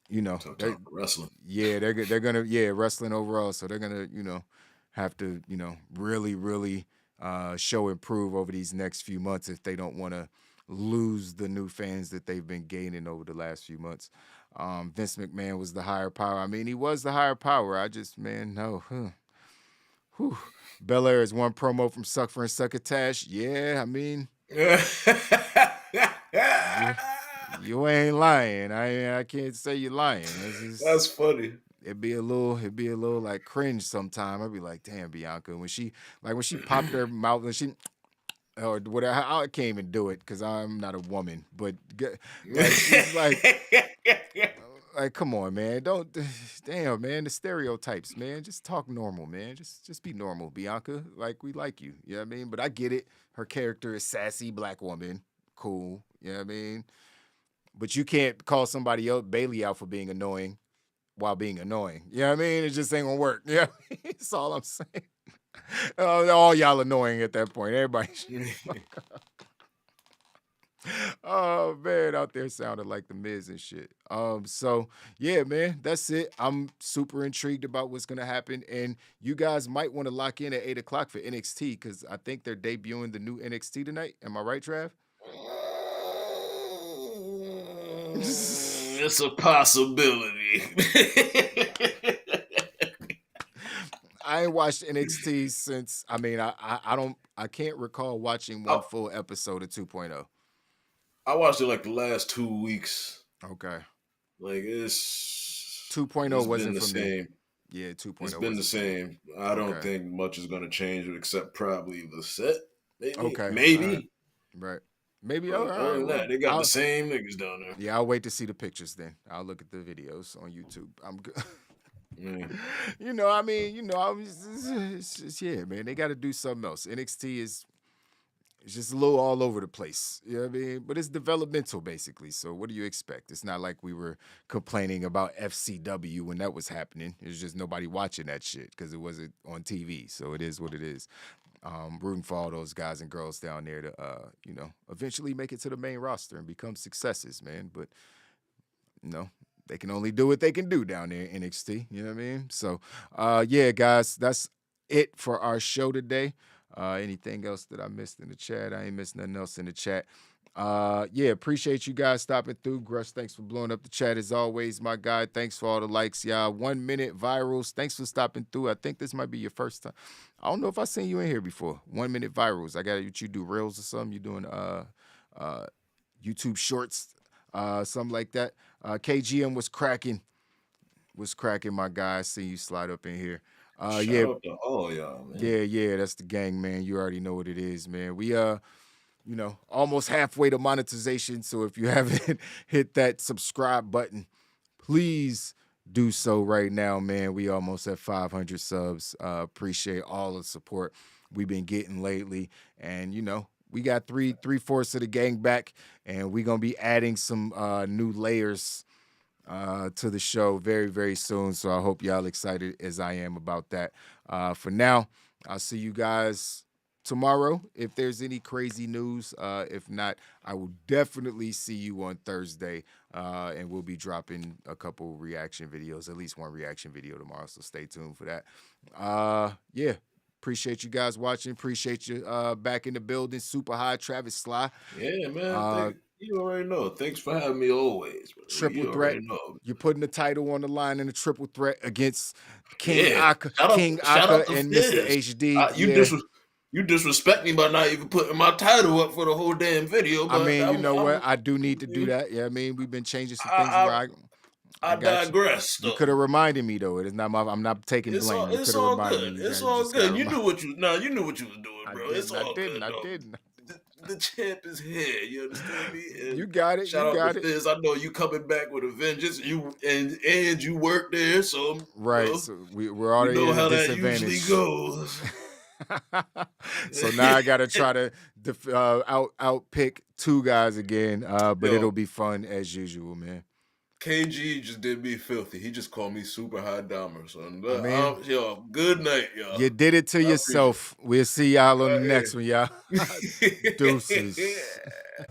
wrestling. Yeah, they're gonna wrestling overall. So they're gonna, have to, really, really show improve over these next few months if they don't want to lose the new fans that they've been gaining over the last few months. Vince McMahon was the higher power. I mean, he was the higher power. I just, no. Whew. Belair is one promo from Sucker and Succotash. Yeah, I mean, you ain't lying. I can't say you're lying. That's funny. It'd be a little like cringe sometime. I'd be like, damn, Bianca, when she popped her mouth and she. Or whatever, I can't even do it because I'm not a woman. But it's like, come on, man, damn, man, the stereotypes, man. Just talk normal, man. Just be normal, Bianca. Like we like you, you know what I mean? But I get it. Her character is sassy black woman, cool, you know what I mean? But you can't call somebody else Bailey out for being annoying while being annoying. You know what I mean? It just ain't gonna work. Yeah, that's all I'm saying. All y'all annoying at that point. Everybody. Oh man, out there sounded like the Miz and shit. So yeah, man, that's it. I'm super intrigued about what's gonna happen, and you guys might want to lock in at 8:00 for NXT because I think they're debuting the new NXT tonight. Am I right, Trav? It's a possibility. I ain't watched NXT since. I mean, I can't recall watching one full episode of 2.0. I watched it like the last 2 weeks. Okay. Like it's 2.0 wasn't for me. Yeah, 2.0. It's been the same. I don't think much is gonna change except probably the set. Maybe. Okay. Maybe. Right. Maybe. Other than that, they got the same niggas down there. Yeah, I'll wait to see the pictures then. I'll look at the videos on YouTube. I'm good. It's just, yeah, man, they got to do something else. NXT is just a little all over the place, you know what I mean? But it's developmental, basically. So what do you expect? It's not like we were complaining about FCW when that was happening. There's just nobody watching that shit because it wasn't on TV. So it is what it is. Rooting for all those guys and girls down there to, eventually make it to the main roster and become successes, man. But, they can only do what they can do down there in NXT. You know what I mean? So, yeah, guys, that's it for our show today. Anything else that I missed in the chat? I ain't missed nothing else in the chat. Yeah, appreciate you guys stopping through. Grush, thanks for blowing up the chat as always, my guy. Thanks for all the likes, y'all. 1 minute virals. Thanks for stopping through. I think this might be your first time. I don't know if I've seen you in here before. 1 minute virals. I got you do reels or something. You doing YouTube shorts, something like that. KGM was cracking, my guy. I see you slide up in here. Shout out to all y'all, man. Yeah, that's the gang, man. You already know what it is, man. We almost halfway to monetization. So if you haven't hit that subscribe button, please do so right now, man. We almost at 500 subs. Appreciate all the support we've been getting lately. And, we got three-fourths of the gang back, and we're going to be adding some new layers to the show very, very soon. So I hope y'all excited as I am about that. For now, I'll see you guys tomorrow if there's any crazy news. If not, I will definitely see you on Thursday, and we'll be dropping a couple reaction videos, at least one reaction video tomorrow, so stay tuned for that. Yeah, appreciate you guys watching. Appreciate you back in the building. Super high, Travis Sly. Yeah, man. You already know. Thanks for having me always. Bro. Triple threat. You're putting the title on the line in a triple threat against King Aka and Mr. HD. You disrespect me by not even putting my title up for the whole damn video. But I mean, you know what? I do need to do that. Yeah, I mean, we've been changing some things I got you. digress. You Though. could have reminded me though. It is not my. I'm not taking It's blame. all, You it's could have all reminded good. me. It's You all just gotta good. You remind- knew what you was doing, bro. It's all good. I though. didn't. The champ is here. You understand me? And You got it. shout You out got to it. Fizz. I know you coming back with a vengeance. You and you work there, so Right. you know, So we're already you know at how a that disadvantage. usually goes. So now I got to try to out pick two guys again, but Yo. it'll be fun as usual, man. KG just did me filthy. He just called me super high dimer. So mean, yo, good night, y'all. You did it to yourself. We'll see y'all on the next one, y'all. Deuces. Yeah.